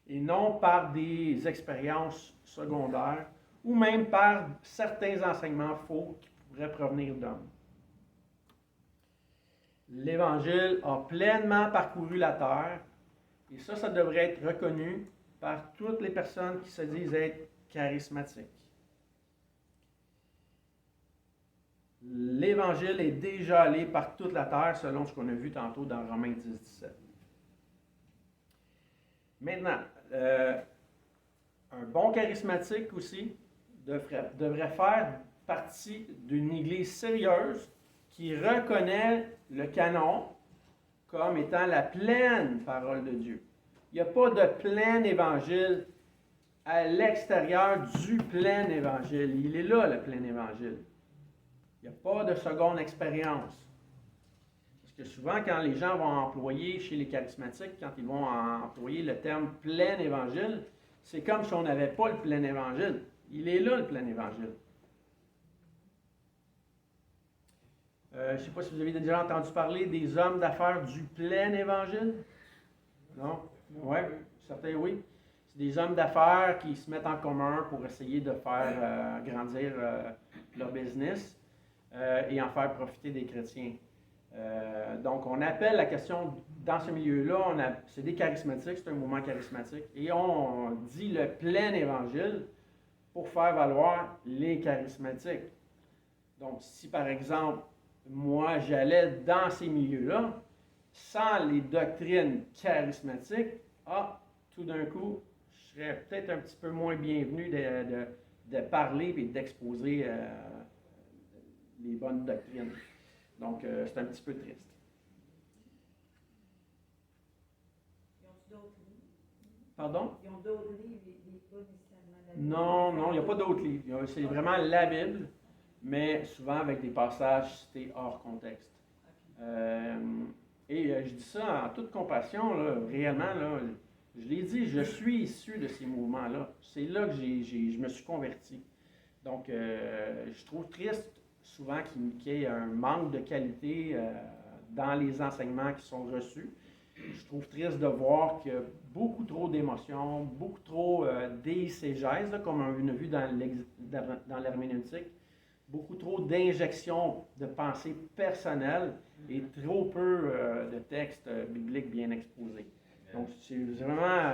Et non par des expériences secondaires ou même par certains enseignements faux qui pourraient provenir d'hommes. L'Évangile a pleinement parcouru la terre et ça devrait être reconnu par toutes les personnes qui se disent être charismatiques. L'Évangile est déjà allé par toute la terre, selon ce qu'on a vu tantôt dans Romains 10-17. Maintenant, un bon charismatique aussi devrait faire partie d'une Église sérieuse qui reconnaît le canon comme étant la pleine parole de Dieu. Il n'y a pas de plein évangile à l'extérieur du plein évangile. Il est là, le plein évangile. Il n'y a pas de seconde expérience. Parce que souvent, quand les gens vont employer chez les charismatiques, quand ils vont employer le terme plein évangile, c'est comme si on n'avait pas le plein évangile. Il est là, le plein évangile. Je ne sais pas si vous avez déjà entendu parler des hommes d'affaires du plein évangile. Non? Oui, certains oui. C'est des hommes d'affaires qui se mettent en commun pour essayer de faire grandir leur business et en faire profiter des chrétiens. Donc, on appelle la question, dans ce milieu-là, c'est des charismatiques, c'est un mouvement charismatique, et on dit le plein évangile pour faire valoir les charismatiques. Donc, si par exemple, moi, j'allais dans ces milieux-là, sans les doctrines charismatiques, tout d'un coup, je serais peut-être un petit peu moins bienvenu de parler et d'exposer les bonnes doctrines. Donc, c'est un petit peu triste. Ils ont d'autres livres? Pardon? Ils ont d'autres livres, pas nécessairement la Bible. Non, il n'y a pas d'autres livres. C'est vraiment la Bible, mais souvent avec des passages cités hors contexte. Je dis ça en toute compassion, là, réellement, là, je l'ai dit, je suis issu de ces mouvements-là. C'est là que je me suis converti. Donc, je trouve triste souvent qu'il y ait un manque de qualité dans les enseignements qui sont reçus. Je trouve triste de voir qu'il y a beaucoup trop d'émotions, beaucoup trop d'exégèse, comme on a vu dans l'herméneutique, beaucoup trop d'injections de pensées personnelles et trop peu de textes bibliques bien exposés. Donc, c'est vraiment,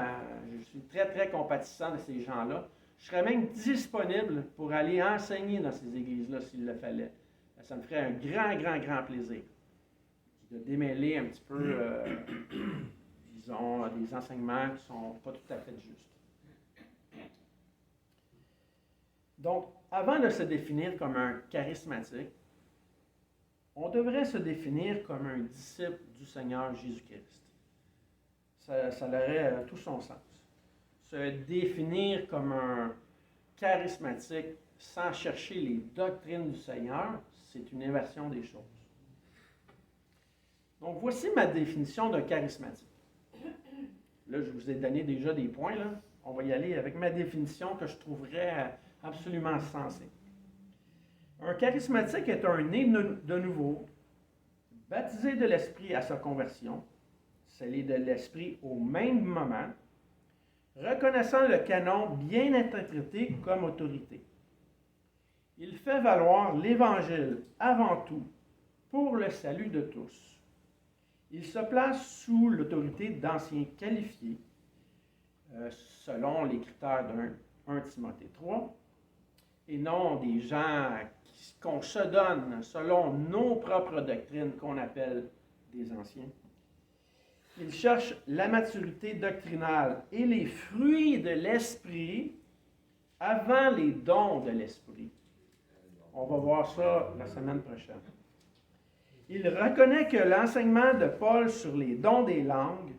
je suis très, très compatissant de ces gens-là. Je serais même disponible pour aller enseigner dans ces églises-là s'il le fallait. Ça me ferait un grand, grand, grand plaisir de démêler un petit peu, disons, des enseignements qui ne sont pas tout à fait justes. Donc, avant de se définir comme un charismatique, on devrait se définir comme un disciple du Seigneur Jésus-Christ. Ça aurait tout son sens. Se définir comme un charismatique sans chercher les doctrines du Seigneur, c'est une inversion des choses. Donc, voici ma définition d'un charismatique. Là, je vous ai donné déjà des points. Là. On va y aller avec ma définition que je trouverais absolument sensée. Un charismatique est un né de nouveau, baptisé de l'Esprit à sa conversion, scellé de l'Esprit au même moment, reconnaissant le canon bien interprété comme autorité. Il fait valoir l'Évangile avant tout pour le salut de tous. Il se place sous l'autorité d'anciens qualifiés, selon les critères d'un 1 Timothée 3, et non des gens qu'on se donne selon nos propres doctrines qu'on appelle des anciens. Il cherche la maturité doctrinale et les fruits de l'esprit avant les dons de l'esprit. On va voir ça la semaine prochaine. Il reconnaît que l'enseignement de Paul sur les dons des langues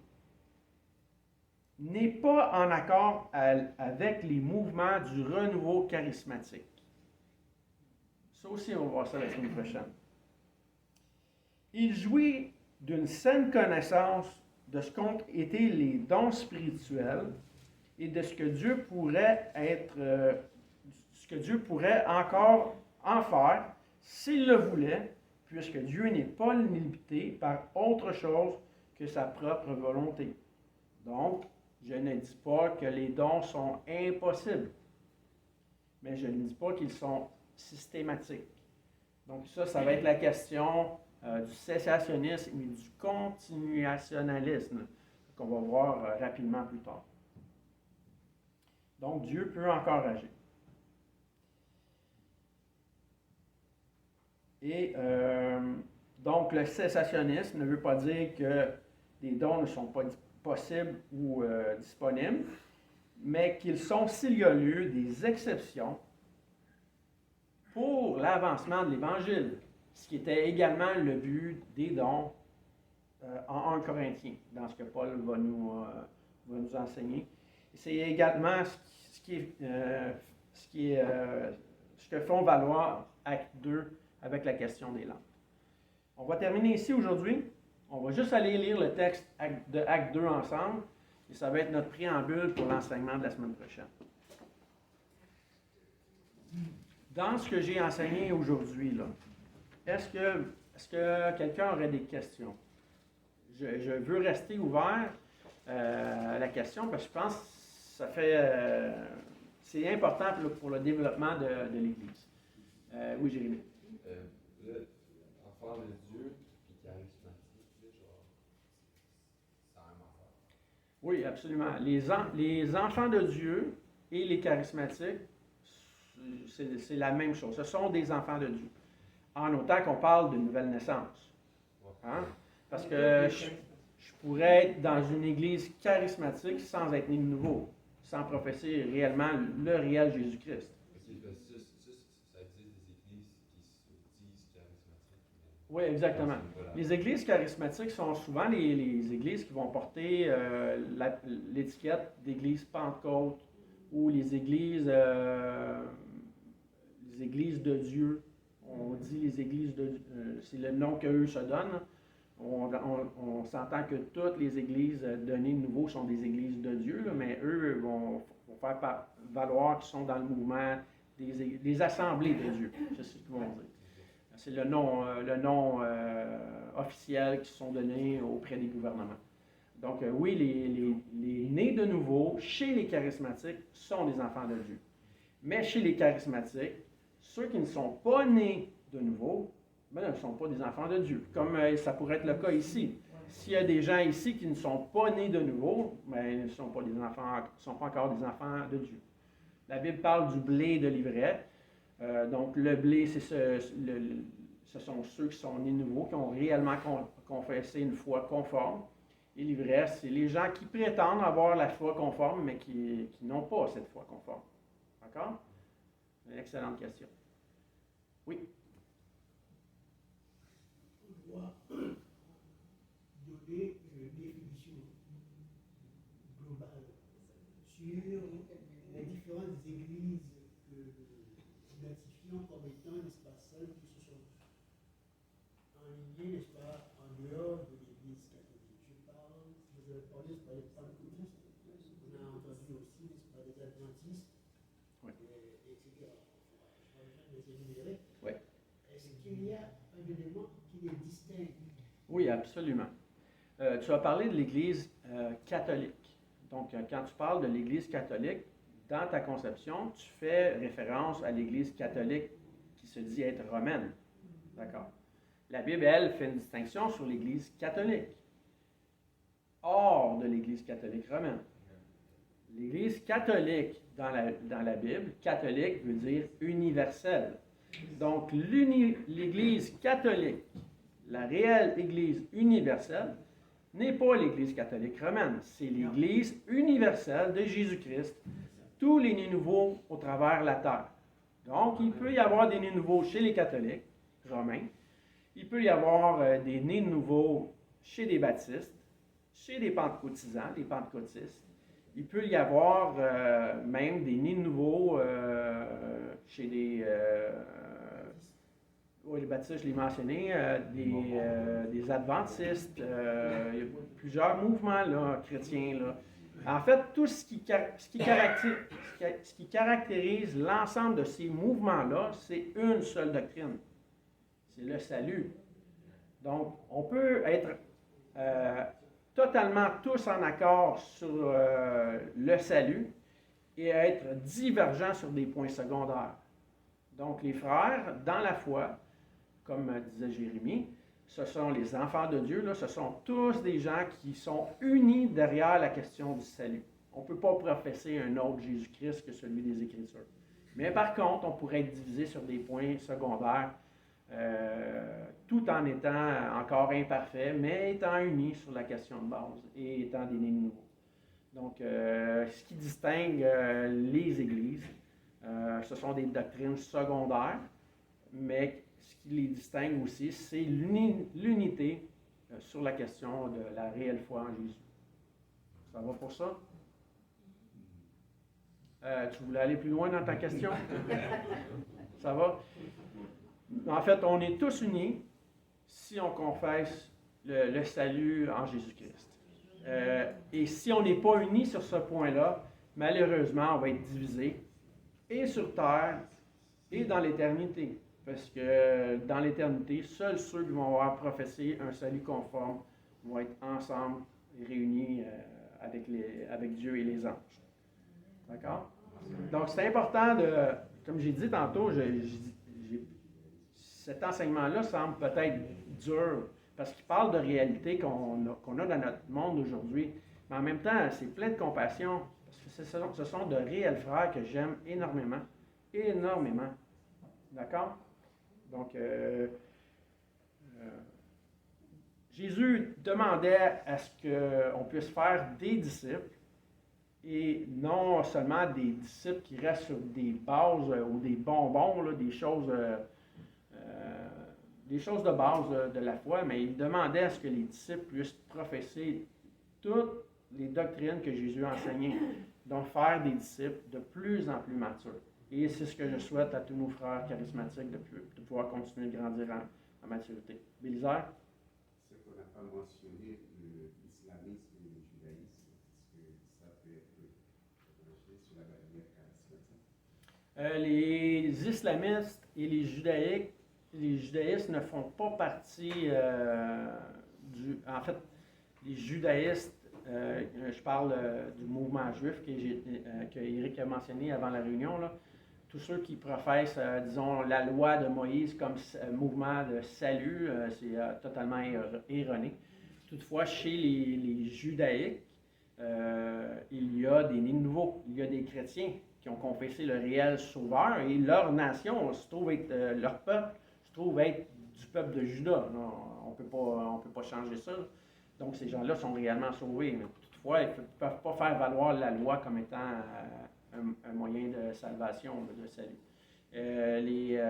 n'est pas en accord avec les mouvements du renouveau charismatique. Ça aussi, on va voir ça la semaine prochaine. Il jouit d'une saine connaissance de ce qu'ont été les dons spirituels et de ce que Dieu pourrait ce que Dieu pourrait encore en faire s'il le voulait, puisque Dieu n'est pas limité par autre chose que sa propre volonté. Donc, je ne dis pas que les dons sont impossibles, mais je ne dis pas qu'ils sont systématiques. Donc ça va être la question du cessationnisme et du continuationnalisme qu'on va voir rapidement plus tard. Donc Dieu peut encore agir. Et donc le cessationnisme ne veut pas dire que les dons ne sont pas possibles ou disponibles, mais qu'ils sont, s'il y a lieu, des exceptions pour l'avancement de l'Évangile, ce qui était également le but des dons en 1 Corinthiens, dans ce que Paul va nous enseigner. C'est également ce que font valoir Acte 2 avec la question des langues. On va terminer ici aujourd'hui. On va juste aller lire le texte de Acte 2 ensemble, et ça va être notre préambule pour l'enseignement de la semaine prochaine. Dans ce que j'ai enseigné aujourd'hui, là, est-ce que quelqu'un aurait des questions? Je veux rester ouvert à la question parce que je pense que ça fait c'est important pour le développement de l'Église. Oui, Jérémy. Enfant de Dieu et charismatique, genre, c'est la même affaire. Oui, absolument. Les enfants de Dieu et les charismatiques, c'est la même chose. Ce sont des enfants de Dieu. En autant qu'on parle de nouvelle naissance. Hein? Parce que je pourrais être dans une église charismatique sans être né de nouveau, sans professer réellement le réel Jésus-Christ. Ça existe des églises qui se disent charismatiques. Oui, exactement. Les églises charismatiques sont souvent les églises qui vont porter l'étiquette d'église Pentecôte ou les églises de Dieu. On dit les églises de c'est le nom qu'eux se donnent. On s'entend que toutes les églises données de nouveau sont des églises de Dieu, là, mais eux vont faire valoir qu'ils sont dans le mouvement des assemblées de Dieu. C'est ce qu'ils vont dire. C'est le nom officiel qui sont donnés auprès des gouvernements. Donc oui, les nés de nouveau chez les charismatiques sont des enfants de Dieu. Mais chez les charismatiques, ceux qui ne sont pas nés de nouveau, ben, ne sont pas des enfants de Dieu. Comme ça pourrait être le cas ici. S'il y a des gens ici qui ne sont pas nés de nouveau, ben, ils ne sont pas encore des enfants de Dieu. La Bible parle du blé et de l'ivraie. Donc le blé, ce sont ceux qui sont nés de nouveau, qui ont réellement confessé une foi conforme. Et l'ivraie, c'est les gens qui prétendent avoir la foi conforme, mais qui n'ont pas cette foi conforme. D'accord? Une excellente question. Oui. On doit donner une définition globale sur les différentes églises que nous identifions comme étant, n'est-ce pas, celles qui se sont enlignées, n'est-ce pas, en dehors de l'église catholique. Vous avez parlé, n'est-ce pas, des pentecôtistes, on a entendu aussi, n'est-ce pas, des adventistes, Oui. etc. Je ne vais pas les énumérer. Oui. Est-ce qu'il y a un élément qui les distingue? Oui, absolument. Tu as parlé de l'Église catholique. Donc, quand tu parles de l'Église catholique, dans ta conception, tu fais référence à l'Église catholique qui se dit être romaine. D'accord? La Bible, elle, fait une distinction sur l'Église catholique, hors de l'Église catholique romaine. L'Église catholique dans la Bible, catholique veut dire universelle. Donc, l'Église catholique, la réelle Église universelle, n'est pas l'Église catholique romaine. C'est l'Église universelle de Jésus-Christ, tous les nés nouveaux au travers la terre. Donc, il peut y avoir des nés nouveaux chez les catholiques romains. Il peut y avoir des nés nouveaux chez des baptistes, chez des pentecôtisants, des pentecôtistes. Il peut y avoir même des nés nouveaux chez des... oui, les baptistes, je l'ai mentionné, des adventistes. Il y a plusieurs mouvements là, chrétiens. Là. En fait, tout ce qui caractérise l'ensemble de ces mouvements-là, c'est une seule doctrine. C'est le salut. Donc, on peut être totalement tous en accord sur le salut et être divergents sur des points secondaires. Donc, les frères, dans la foi, comme disait Jérémie, ce sont les enfants de Dieu, là, ce sont tous des gens qui sont unis derrière la question du salut. On ne peut pas professer un autre Jésus-Christ que celui des Écritures. Mais par contre, on pourrait être divisé sur des points secondaires, tout en étant encore imparfait, mais étant unis sur la question de base et étant des nés nouveaux. Donc, ce qui distingue les églises, ce sont des doctrines secondaires, mais ce qui les distingue aussi, c'est l'unité sur la question de la réelle foi en Jésus. Ça va pour ça? Tu voulais aller plus loin dans ta question? Ça va? En fait, on est tous unis si on confesse le salut en Jésus-Christ. Et si on n'est pas unis sur ce point-là, malheureusement, on va être divisé et sur terre et dans l'éternité. Parce que dans l'éternité, seuls ceux qui vont avoir professé un salut conforme vont être ensemble réunis avec Dieu et les anges. D'accord? Donc, c'est important comme j'ai dit tantôt, cet enseignement-là semble peut-être dur parce qu'il parle de réalité qu'on a dans notre monde aujourd'hui. Mais en même temps, c'est plein de compassion parce que ce sont de réels frères que j'aime énormément. Énormément. D'accord? Donc, Jésus demandait à ce qu'on puisse faire des disciples et non seulement des disciples qui restent sur des bases ou des bonbons, là, des choses de base de la foi, mais il demandait à ce que les disciples puissent professer toutes les doctrines que Jésus a enseignées, donc faire des disciples de plus en plus matures. Et c'est ce que je souhaite à tous nos frères charismatiques de pouvoir continuer de grandir en maturité. Bélisaire? Ce qu'on n'a pas mentionné, l'islamisme et le judaïsme, est-ce que ça peut être branché sur la barrière charismatique? Les islamistes et les judaïstes ne font pas partie En fait, les judaïstes, je parle du mouvement juif que Éric a mentionné avant la réunion, là. Tous ceux qui professent, disons, la loi de Moïse comme mouvement de salut, c'est totalement erroné. Toutefois, chez les judaïques, il y a des nés nouveaux, il y a des chrétiens qui ont confessé le réel sauveur et leur nation se trouve être, leur peuple se trouve être du peuple de Juda. Non, on peut pas changer ça. Donc, ces gens-là sont réellement sauvés. Mais toutefois, ils ne peuvent pas faire valoir la loi comme étant un moyen de salvation, de salut. Les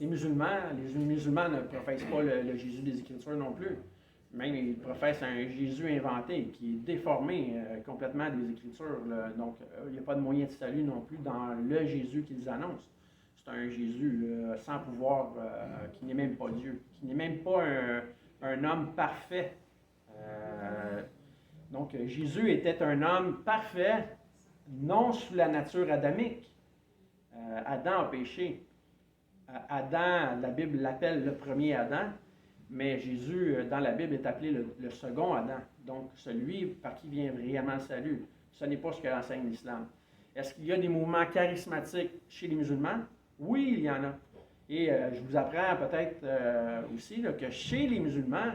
musulmans ne professent pas le Jésus des Écritures non plus. Même ils professent un Jésus inventé qui est déformé complètement des Écritures. Là. Donc, il n'y a pas de moyen de salut non plus dans le Jésus qu'ils annoncent. C'est un Jésus sans pouvoir, qui n'est même pas Dieu, qui n'est même pas un homme parfait. Donc, Jésus était un homme parfait, non sous la nature adamique. Adam a péché. Adam, la Bible l'appelle le premier Adam, mais Jésus, dans la Bible, est appelé le second Adam. Donc, celui par qui vient réellement le salut. Ce n'est pas ce que enseigne l'islam. Est-ce qu'il y a des mouvements charismatiques chez les musulmans? Oui, il y en a. Et je vous apprends peut-être aussi là, que chez les musulmans,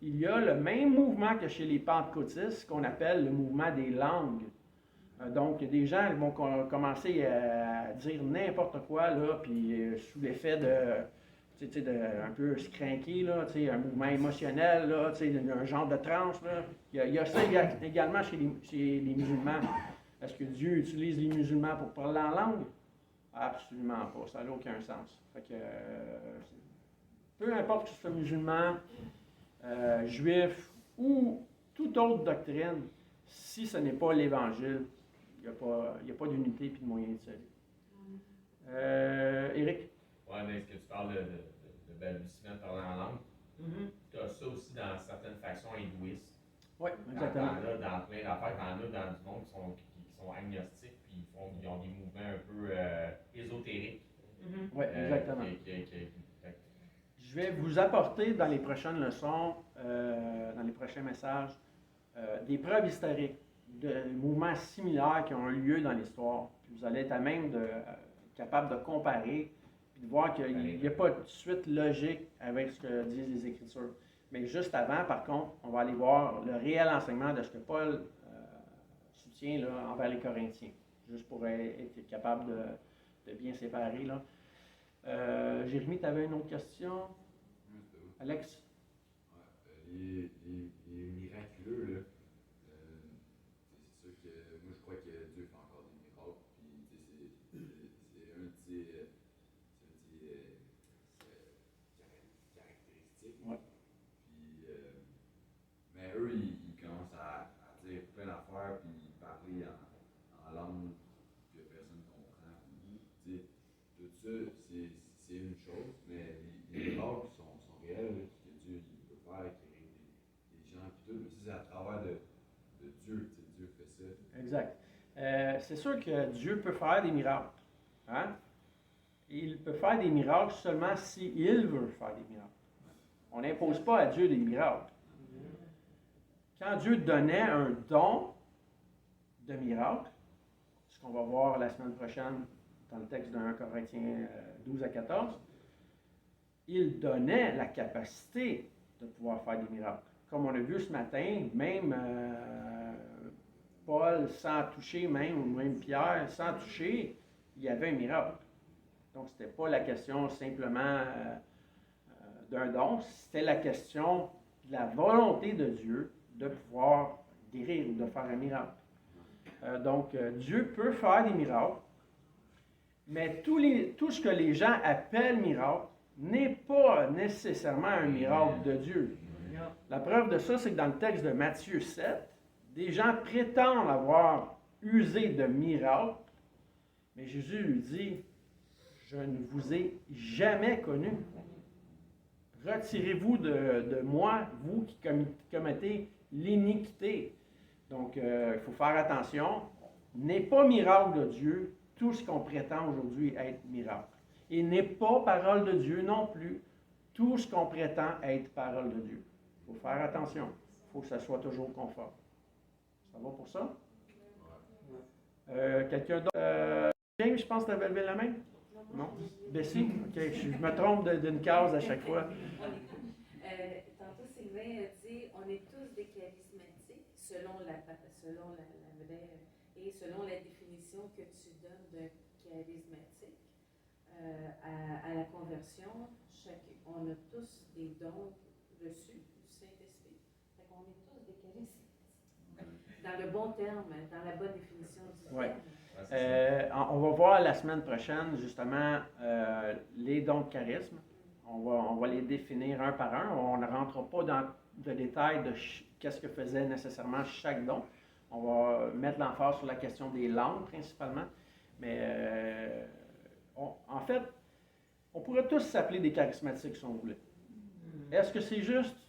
il y a le même mouvement que chez les pentecôtistes qu'on appelle le mouvement des langues. Donc, des gens ils vont commencer à dire n'importe quoi, là, puis sous l'effet un peu se craquer, là, un mouvement émotionnel, là, un genre de transe. Là. Il y a ça également chez les musulmans. Est-ce que Dieu utilise les musulmans pour parler en langue? Absolument pas. Ça n'a aucun sens. Fait que, peu importe que ce soit musulman, juif ou toute autre doctrine, si ce n'est pas l'Évangile, il n'y a pas d'unité et de moyen de salut. Éric? Oui, mais est-ce que tu parles de balbutiement de parler en langue? Tu as ça aussi dans certaines factions hindouistes. Oui, exactement. Dans plein d'affaires, t'en as dans du monde qui sont agnostiques, puis ils ont des mouvements un peu ésotériques. Oui, exactement. Fait Je vais vous apporter dans les prochaines leçons, dans les prochains messages, des preuves historiques de mouvements similaires qui ont eu lieu dans l'histoire. Puis vous allez être à même capable de comparer puis de voir qu'il n'y a pas de suite logique avec ce que disent les Écritures. Mais juste avant, par contre, on va aller voir le réel enseignement de ce que Paul soutient là, envers les Corinthiens, juste pour être capable de bien séparer. Là. Jérémy, tu avais une autre question? Alex? Les miraculeux, là, c'est sûr que moi je crois que Dieu fait encore des miracles, puis c'est un de ses caractéristiques. Ouais. Puis, mais eux, ils commencent à dire plein d'affaires, puis parler en langue que personne ne comprend. Puis, tout ça, c'est une chose, mais les miracles sont réels, là, que Dieu il peut faire, qui réunit des gens, puis tout, mais c'est à travers de Dieu, Dieu fait ça. Exact. C'est sûr que Dieu peut faire des miracles. Hein? Il peut faire des miracles seulement s'il veut faire des miracles. On n'impose pas à Dieu des miracles. Quand Dieu donnait un don de miracle, ce qu'on va voir la semaine prochaine dans le texte de 1 Corinthiens 12 à 14, il donnait la capacité de pouvoir faire des miracles. Comme on a vu ce matin, même Paul, sans toucher, ou même Pierre, sans toucher, il y avait un miracle. Donc, ce n'était pas la question simplement d'un don, c'était la question de la volonté de Dieu de pouvoir guérir ou de faire un miracle. Donc, Dieu peut faire des miracles, mais tout ce que les gens appellent miracle n'est pas nécessairement un miracle de Dieu. La preuve de ça, c'est que dans le texte de Matthieu 7, des gens prétendent avoir usé de miracles, mais Jésus lui dit, je ne vous ai jamais connu. Retirez-vous de moi, vous qui commettez l'iniquité. Donc, il faut faire attention. N'est pas miracle de Dieu tout ce qu'on prétend aujourd'hui être miracle. Et n'est pas parole de Dieu non plus tout ce qu'on prétend être parole de Dieu. Il faut faire attention. Il faut que ça soit toujours conforme. Ça va pour ça? Quelqu'un d'autre? James, je pense que tu avais levé la main? Non? Bessie? OK, je me trompe d'une case à chaque fois. Tantôt, Sylvain a dit on est tous des charismatiques selon la vraie et selon la définition que tu donnes d'un charismatique. À la conversion, on a tous des dons reçus du Saint-Esprit. Fait qu'on est tous des charismatiques. Dans le bon terme, dans la bonne définition du terme. On va voir la semaine prochaine, justement, les dons de charisme. On va les définir un par un. On ne rentrera pas dans le détail de qu'est-ce que faisait nécessairement chaque don. On va mettre l'emphase sur la question des langues, principalement. Mais en fait, on pourrait tous s'appeler des charismatiques si on voulait. Est-ce que c'est juste?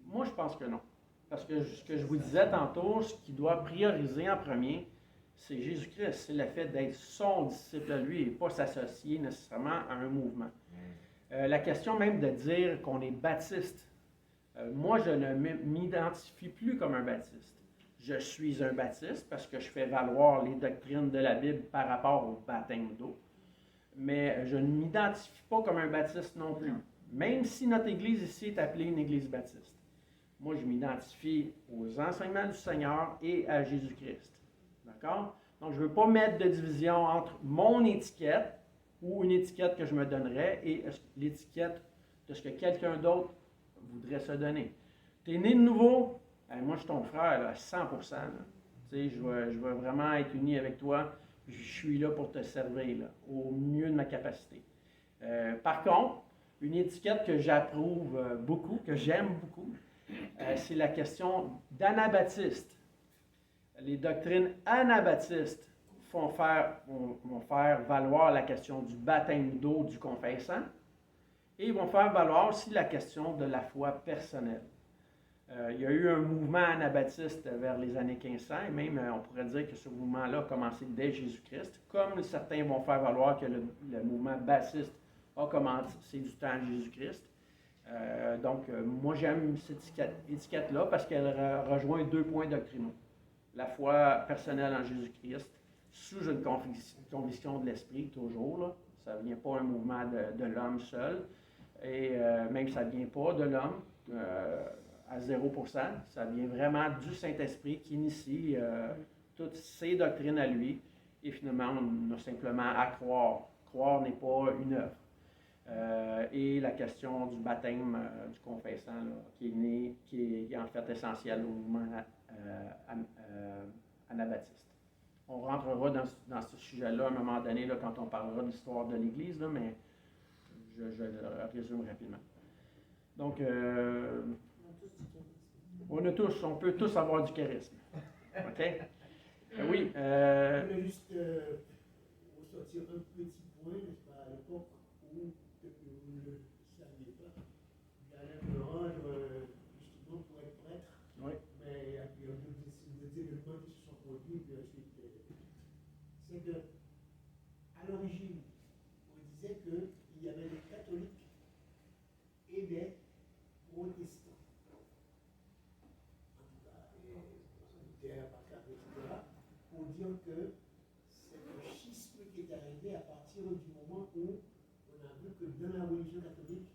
Moi, je pense que non. Parce que ce que je vous disais tantôt, ce qui doit prioriser en premier, c'est Jésus-Christ. C'est le fait d'être son disciple à lui et pas s'associer nécessairement à un mouvement. La question même de dire qu'on est baptiste. Moi, je ne m'identifie plus comme un baptiste. Je suis un baptiste parce que je fais valoir les doctrines de la Bible par rapport au baptême d'eau. Mais je ne m'identifie pas comme un baptiste non plus. Même si notre église ici est appelée une église baptiste. Moi, je m'identifie aux enseignements du Seigneur et à Jésus-Christ. D'accord? Donc, je ne veux pas mettre de division entre mon étiquette ou une étiquette que je me donnerais et l'étiquette de ce que quelqu'un d'autre voudrait se donner. Tu es né de nouveau, moi je suis ton frère là, à 100%. Là. Je veux vraiment être uni avec toi. Je suis là pour te servir là, au mieux de ma capacité. Par contre, une étiquette que j'approuve beaucoup, que j'aime beaucoup, c'est la question d'anabaptiste. Les doctrines anabaptistes vont faire valoir la question du baptême d'eau du confessant et ils vont faire valoir aussi la question de la foi personnelle. Il y a eu un mouvement anabaptiste vers les années 1500 et même on pourrait dire que ce mouvement-là a commencé dès Jésus-Christ, comme certains vont faire valoir que le mouvement baptiste a commencé du temps de Jésus-Christ. Donc, moi j'aime cette étiquette-là parce qu'elle rejoint 2 points doctrinaux. La foi personnelle en Jésus-Christ, sous une conviction de l'esprit, toujours. Là. Ça ne vient pas un mouvement de l'homme seul. Et même ça ne vient pas de l'homme à 0%. Ça vient vraiment du Saint-Esprit qui initie toutes ses doctrines à lui. Et finalement, on a simplement à croire. Croire n'est pas une œuvre. Et la question du baptême du confessant, là, qui est en fait essentielle au mouvement anabaptiste. On rentrera dans ce sujet-là à un moment donné, là, quand on parlera de l'histoire de l'Église, là, mais je le résume rapidement. Donc, on peut tous avoir du charisme. OK? Oui. Je voulais juste ressortir un petit point, n'est-ce pas, à l'époque où, peut-être que vous ne le saviez pas, j'allais me rendre justement pour être prêtre. Oui. Mais il y a des événements qui se sont produits, puis ensuite, c'est que, à l'origine, on disait qu'il y avait des catholiques et des protestants. En tout cas, Luther, Pascal, etc., pour dire que c'est le schisme qui est arrivé à partir du moment où on a vu que dans la religion catholique,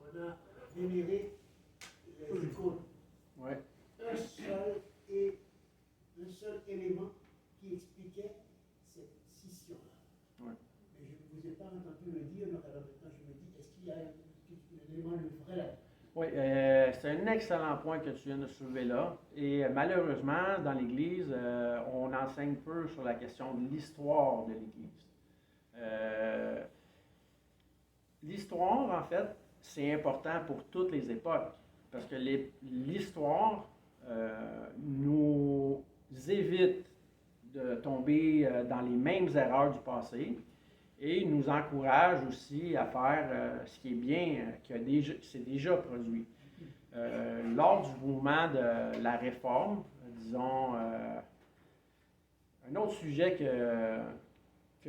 on a vénéré les icônes. Ouais. Un seul élément qui expliquait cette scission-là. Ouais. Mais je ne vous ai pas entendu le dire, donc alors maintenant je me dis, est-ce qu'il y a un élément de vrai là? Oui, c'est un excellent point que tu viens de soulever là. Et malheureusement, dans l'Église, on enseigne peu sur la question de l'histoire de l'Église. L'histoire, en fait, c'est important pour toutes les époques. Parce que l'histoire nous évite de tomber dans les mêmes erreurs du passé et nous encourage aussi à faire ce qui est bien, qui s'est déjà produit. Lors du mouvement de la Réforme, disons, un autre sujet que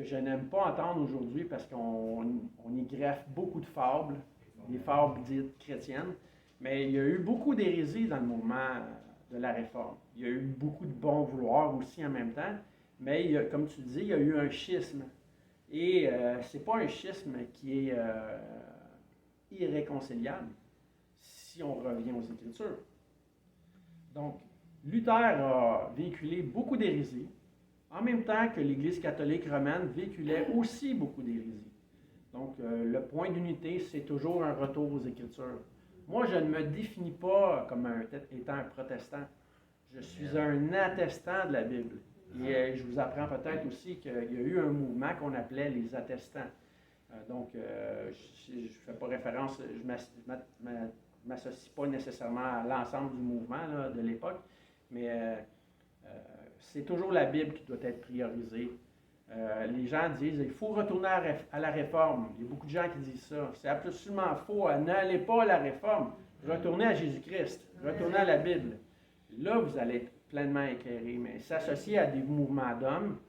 je n'aime pas entendre aujourd'hui parce qu'on y greffe beaucoup de fables, des fables dites chrétiennes, mais il y a eu beaucoup d'hérésies dans le mouvement de la Réforme. Il y a eu beaucoup de bon vouloir aussi en même temps, mais comme tu dis, il y a eu un schisme. Et ce n'est pas un schisme qui est irréconciliable si on revient aux Écritures. Donc, Luther a véhiculé beaucoup d'hérésies, en même temps que l'Église catholique romaine véhiculait aussi beaucoup d'hérésies. Donc, le point d'unité, c'est toujours un retour aux Écritures. Moi, je ne me définis pas comme étant un protestant. Je suis un attestant de la Bible. Et je vous apprends peut-être aussi qu'il y a eu un mouvement qu'on appelait les attestants. Donc, je ne fais pas référence, je ne m'associe pas nécessairement à l'ensemble du mouvement là, de l'époque, mais c'est toujours la Bible qui doit être priorisée. Les gens disent il faut retourner à la Réforme. Il y a beaucoup de gens qui disent ça. C'est absolument faux. N'allez pas à la Réforme. Retournez à Jésus-Christ. Retournez à la Bible. Là, vous allez être pleinement éclairé. Mais s'associer à des mouvements d'hommes,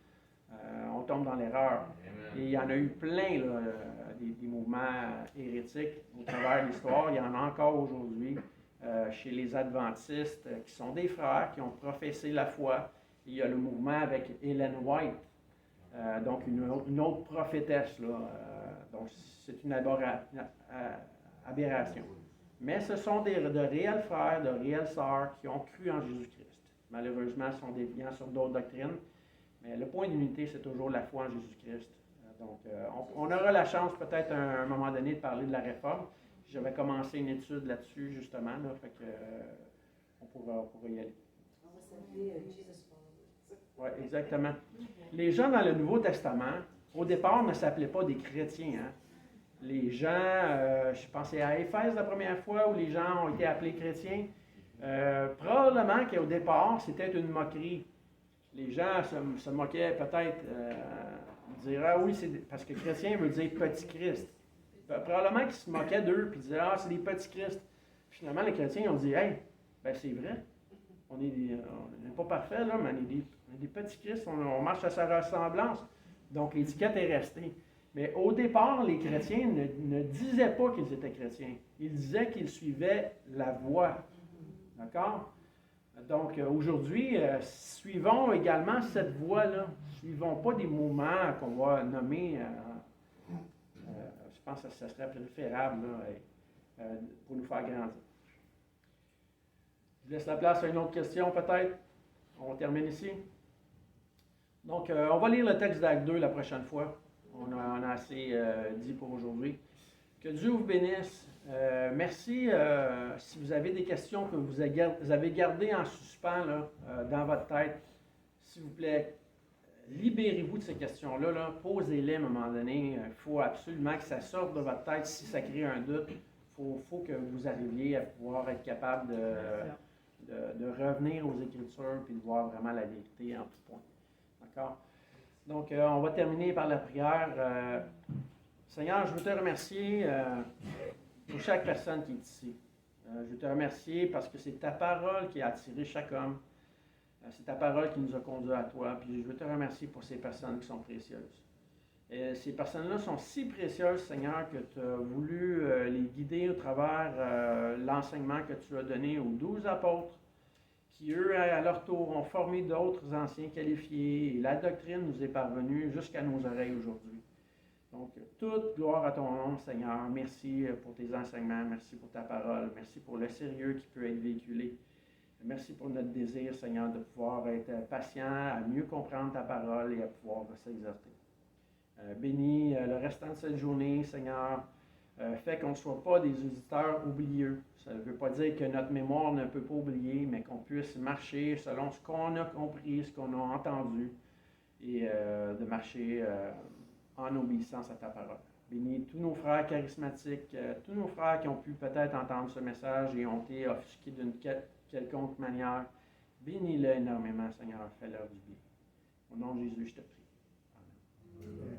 on tombe dans l'erreur. Et il y en a eu plein, là, des mouvements hérétiques au travers de l'histoire. Il y en a encore aujourd'hui chez les adventistes qui sont des frères qui ont professé la foi. Il y a le mouvement avec Ellen White. Donc, une autre prophétesse, là. Donc, c'est une aberration. Mais ce sont de réels frères, de réelles sœurs qui ont cru en Jésus-Christ. Malheureusement, ils sont déviants sur d'autres doctrines. Mais le point d'unité, c'est toujours la foi en Jésus-Christ. Donc, on aura la chance peut-être à un moment donné de parler de la réforme. J'avais commencé une étude là-dessus, justement. Là, fait que, on pourra y aller. On va s'appeler Jesus Followers. Oui, exactement. Les gens dans le Nouveau Testament, au départ, ne s'appelaient pas des chrétiens. Hein. Les gens, je pensais à Éphèse la première fois où les gens ont été appelés chrétiens. Probablement qu'au départ, c'était une moquerie. Les gens se moquaient peut-être, disaient ah oui, c'est parce que chrétien veut dire petit Christ. Probablement qu'ils se moquaient d'eux et disaient ah, c'est des petits Christ. Finalement, les chrétiens ont dit hey, ben c'est vrai. On n'est pas parfait, là, mais on est des petits Christ, on marche à sa ressemblance. Donc l'étiquette est restée. Mais au départ, les chrétiens ne disaient pas qu'ils étaient chrétiens. Ils disaient qu'ils suivaient la voie. D'accord? Donc aujourd'hui, suivons également cette voie-là. Suivons pas des mouvements qu'on va nommer, je pense que ça serait préférable là, pour nous faire grandir. Je laisse la place à une autre question peut-être. On termine ici. Donc, on va lire le texte d'Acte 2 la prochaine fois. On a assez dit pour aujourd'hui. Que Dieu vous bénisse. Merci. Si vous avez des questions que vous avez gardées en suspens là, dans votre tête, s'il vous plaît, libérez-vous de ces questions-là. Là, posez-les à un moment donné. Il faut absolument que ça sorte de votre tête si ça crée un doute. Il faut que vous arriviez à pouvoir être capable de revenir aux Écritures et de voir vraiment la vérité en tout point. D'accord? Donc, on va terminer par la prière. Seigneur, je veux te remercier pour chaque personne qui est ici. Je veux te remercier parce que c'est ta parole qui a attiré chaque homme. C'est ta parole qui nous a conduits à toi. Puis je veux te remercier pour ces personnes qui sont précieuses. Et ces personnes-là sont si précieuses, Seigneur, que tu as voulu les guider au travers l'enseignement que tu as donné aux 12 apôtres, qui, eux, à leur tour, ont formé d'autres anciens qualifiés. Et la doctrine nous est parvenue jusqu'à nos oreilles aujourd'hui. Donc, toute gloire à ton nom, Seigneur. Merci pour tes enseignements. Merci pour ta parole. Merci pour le sérieux qui peut être véhiculé. Merci pour notre désir, Seigneur, de pouvoir être patient, à mieux comprendre ta parole et à pouvoir s'exercer. Bénis le restant de cette journée, Seigneur. Fais qu'on ne soit pas des auditeurs oublieux. Ça ne veut pas dire que notre mémoire ne peut pas oublier, mais qu'on puisse marcher selon ce qu'on a compris, ce qu'on a entendu, et de marcher en obéissance à ta parole. Bénis tous nos frères charismatiques, tous nos frères qui ont pu peut-être entendre ce message et ont été offusqués d'une quelconque manière. Bénis-le énormément, Seigneur. Fais-leur du bien. Au nom de Jésus, je te prie. Amen.